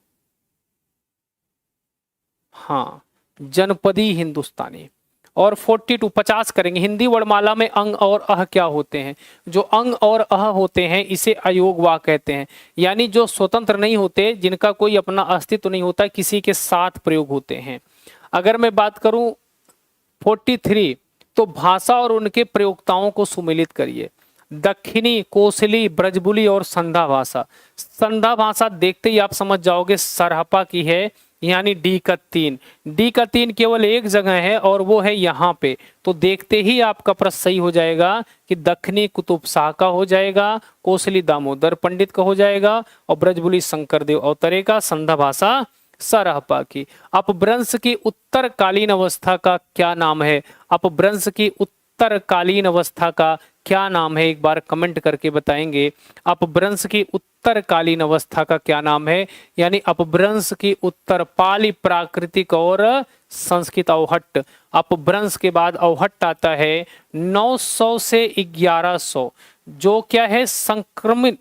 A: हाँ, जनपदी हिंदुस्तानी। और 42 50 करेंगे। हिंदी वर्णमाला में अंग और अह क्या होते हैं? जो अंग और अह होते हैं इसे अयोग वाक्य कहते हैं, यानी जो स्वतंत्र नहीं होते, जिनका कोई अपना अस्तित्व नहीं होता, किसी के साथ प्रयोग होते हैं। अगर मैं बात करूं 43, तो भाषा और उनके प्रयोक्ताओं को सुमेलित करिए। दक्षिणी, कोसली, ब्रजबुली और संधा भाषा। संधा भाषा देखते ही आप समझ जाओगे सरहपा की है, यानी डी का 3। डी का 3 केवल एक जगह है और वो है यहाँ पे। तो देखते ही आपका प्रश्न सही हो जाएगा कि दक्षिणी कुतुब शाह का हो जाएगा, कोसली दामोदर पंडित का हो जाएगा और ब्रजबुली शंकरदेव अवतरे का, संधा भाषा सरहपा की। अपभ्रंश की उत्तरकालीन अवस्था का क्या नाम है? अपभ्रंश की उत्तरकालीन अवस्था का क्या नाम है? एक बार कमेंट करके बताएंगे। अपभ्रंश की उत्तरकालीन अवस्था का क्या नाम है? यानी अपभ्रंश की उत्तर, पाली, प्राकृतिक और संस्कृत अवहट्ट। अपभ्रंश के बाद अवहट्ट आता है 900 से 1100, जो क्या है? संक्रमण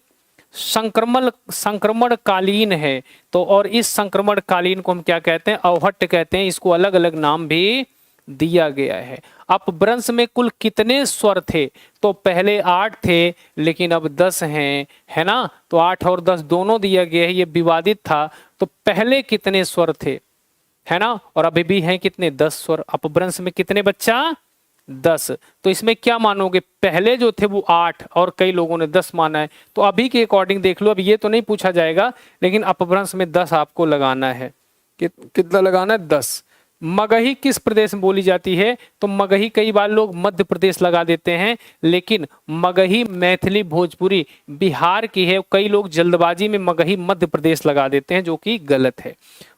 A: कालीन है। तो और इस संक्रमण कालीन को हम क्या कहते हैं? अवहट्ट कहते हैं। इसको अलग अलग नाम भी दिया गया है। अपभ्रंश में कुल कितने स्वर थे? तो पहले 8 थे, लेकिन अब 10 हैं, है ना? तो 8 और 10 दोनों दिया गया है, ये विवादित था। तो पहले कितने स्वर थे, है ना? और अभी भी हैं कितने? 10 स्वर। अपभ्रंश में कितने बच्चा? 10। तो इसमें क्या मानोगे? पहले जो थे वो 8 और कई लोगों ने 10 माना है। तो अभी के अकॉर्डिंग देख लो, अब ये तो नहीं पूछा जाएगा, लेकिन अपभ्रंश में 10 आपको लगाना है। कितना लगाना है? 10। मगही किस प्रदेश में बोली जाती है? तो मगही कई बार लोग मध्य प्रदेश लगा देते हैं, लेकिन मगही मैथिली भोजपुरी बिहार की है। कई लोग जल्दबाजी में मगही मध्य प्रदेश लगा देते हैं, जो कि गलत है।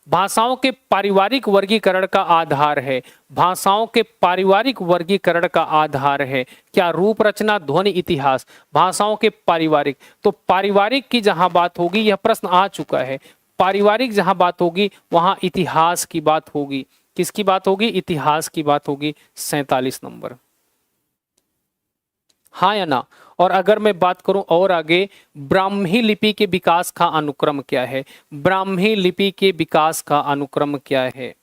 A: भाषाओं के पारिवारिक वर्गीकरण का आधार है। भाषाओं के पारिवारिक वर्गीकरण का आधार है क्या? रूप, रचना, ध्वनि, इतिहास। भाषाओं के पारिवारिक, तो पारिवारिक की जहां बात होगी, यह प्रश्न आ चुका है, पारिवारिक जहां बात होगी वहां इतिहास की बात होगी। किसकी बात होगी? इतिहास की बात होगी। 47 नंबर, हाँ या ना? और अगर मैं बात करूं और आगे, ब्राह्मी लिपि के विकास का अनुक्रम क्या है? ब्राह्मी लिपि के विकास का अनुक्रम क्या है?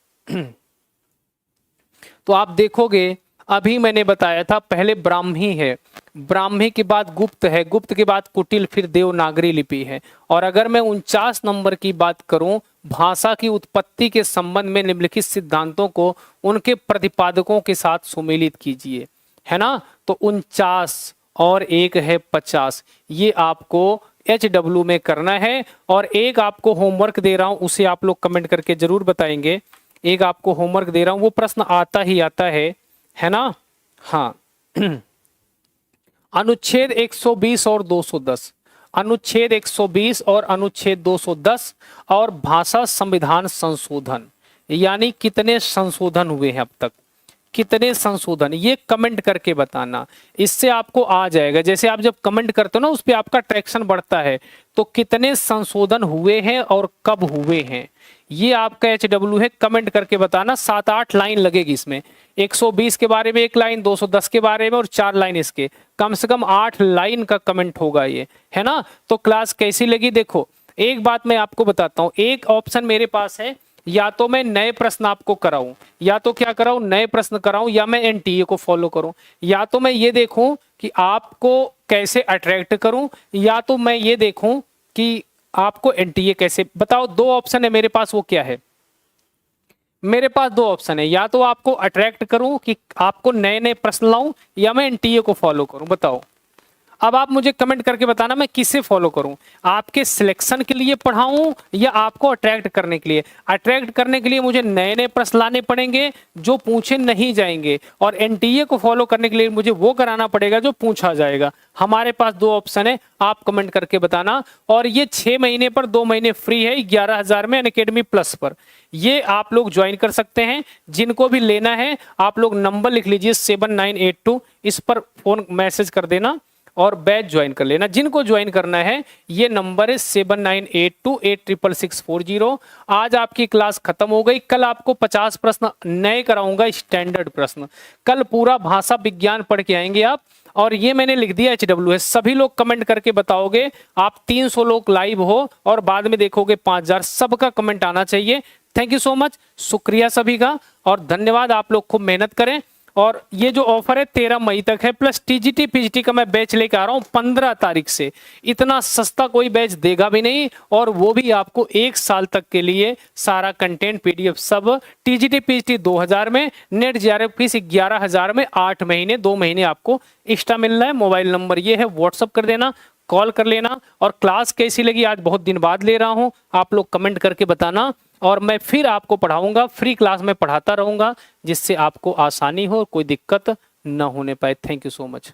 A: तो आप देखोगे, अभी मैंने बताया था पहले ब्राह्मी है, ब्राह्मी के बाद गुप्त है, गुप्त के बाद कुटिल, फिर देवनागरी लिपि है। और अगर मैं 49 नंबर की बात करूं, भाषा की उत्पत्ति के संबंध में निम्नलिखित सिद्धांतों को उनके प्रतिपादकों के साथ सुमेलित कीजिए, है ना। तो 49 और एक है 50, ये आपको HW में करना है। और एक आपको होमवर्क दे रहा हूं, उसे आप लोग कमेंट करके जरूर बताएंगे। एक आपको होमवर्क दे रहा हूं, वो प्रश्न आता ही आता है ना। हाँ अनुच्छेद 120 और 210, अनुच्छेद 120 और अनुच्छेद 210 और भाषा संविधान संशोधन, यानी कितने संशोधन हुए हैं अब तक, कितने संशोधन, ये कमेंट करके बताना। इससे आपको आ जाएगा, जैसे आप जब कमेंट करते हो ना उस पर आपका ट्रैक्शन बढ़ता है। तो कितने संशोधन हुए हैं और कब हुए हैं, ये आपका HW है, कमेंट करके बताना। 7-8 लाइन लगेगी इसमें, 120 के बारे में 1 लाइन, 210 के बारे में और 4 लाइन इसके, कम से कम 8 लाइन का कमेंट होगा ये, है ना। तो क्लास कैसी लगी देखो, एक बात मैं आपको बताता हूं, एक ऑप्शन मेरे पास है, या तो मैं नए प्रश्न आपको कराऊं, या तो क्या कराऊं, नए प्रश्न कराऊं, या मैं NTA को फॉलो करूं, या तो मैं ये देखूं कि आपको कैसे अट्रैक्ट करूं, या तो मैं ये देखूं कि आपको NTA कैसे, बताओ। 2 ऑप्शन है मेरे पास, वो क्या है, मेरे पास 2 ऑप्शन है, या तो आपको अट्रैक्ट करूं कि आपको नए नए प्रश्न लाऊं, या मैं NTA को फॉलो करूं, बताओ। अब आप मुझे कमेंट करके बताना मैं किसे फॉलो करूं, आपके सिलेक्शन के लिए पढ़ाऊं या आपको अट्रैक्ट करने के लिए। अट्रैक्ट करने के लिए मुझे नए नए प्रश्न लाने पड़ेंगे जो पूछे नहीं जाएंगे, और NTA को फॉलो करने के लिए मुझे वो कराना पड़ेगा जो पूछा जाएगा। हमारे पास 2 ऑप्शन है, आप कमेंट करके बताना। और ये 6 महीने पर 2 महीने फ्री है 11,000 में अनअकैडमी प्लस पर, ये आप लोग ज्वाइन कर सकते हैं। जिनको भी लेना है आप लोग नंबर लिख लीजिए 7982, इस पर फोन मैसेज कर देना और बैच ज्वाइन कर लेना। जिनको ज्वाइन करना है ये नंबर है 7982866640। आज आपकी क्लास खत्म हो गई, कल आपको 50 प्रश्न नए कराऊंगा, स्टैंडर्ड प्रश्न। कल पूरा भाषा विज्ञान पढ़ के आएंगे आप। और ये मैंने लिख दिया HW है, सभी लोग कमेंट करके बताओगे। आप 300 लोग लाइव हो और बाद में देखोगे 5000, सबका कमेंट आना चाहिए। थैंक यू सो मच, शुक्रिया सभी का और धन्यवाद। आप लोग खूब मेहनत करें। और ये जो ऑफर है 13 मई तक है, प्लस TGT PGT का मैं बैच लेके आ रहा हूँ 15 तारीख से। इतना सस्ता कोई बैच देगा भी नहीं, और वो भी आपको 1 साल तक के लिए सारा कंटेंट PDF सब। TGT PGT 2000 में, नेट JRF फीस 11,000 में, 8 महीने 2 महीने आपको एक्स्ट्रा मिल रहा है। मोबाइल नंबर ये है, व्हाट्सअप कर देना, कॉल कर लेना। और क्लास कैसी लगी, आज बहुत दिन बाद ले रहा हूँ, आप लोग कमेंट करके बताना। और मैं फिर आपको पढ़ाऊंगा, फ्री क्लास में पढ़ाता रहूंगा, जिससे आपको आसानी हो, कोई दिक्कत न होने पाए। Thank you so much.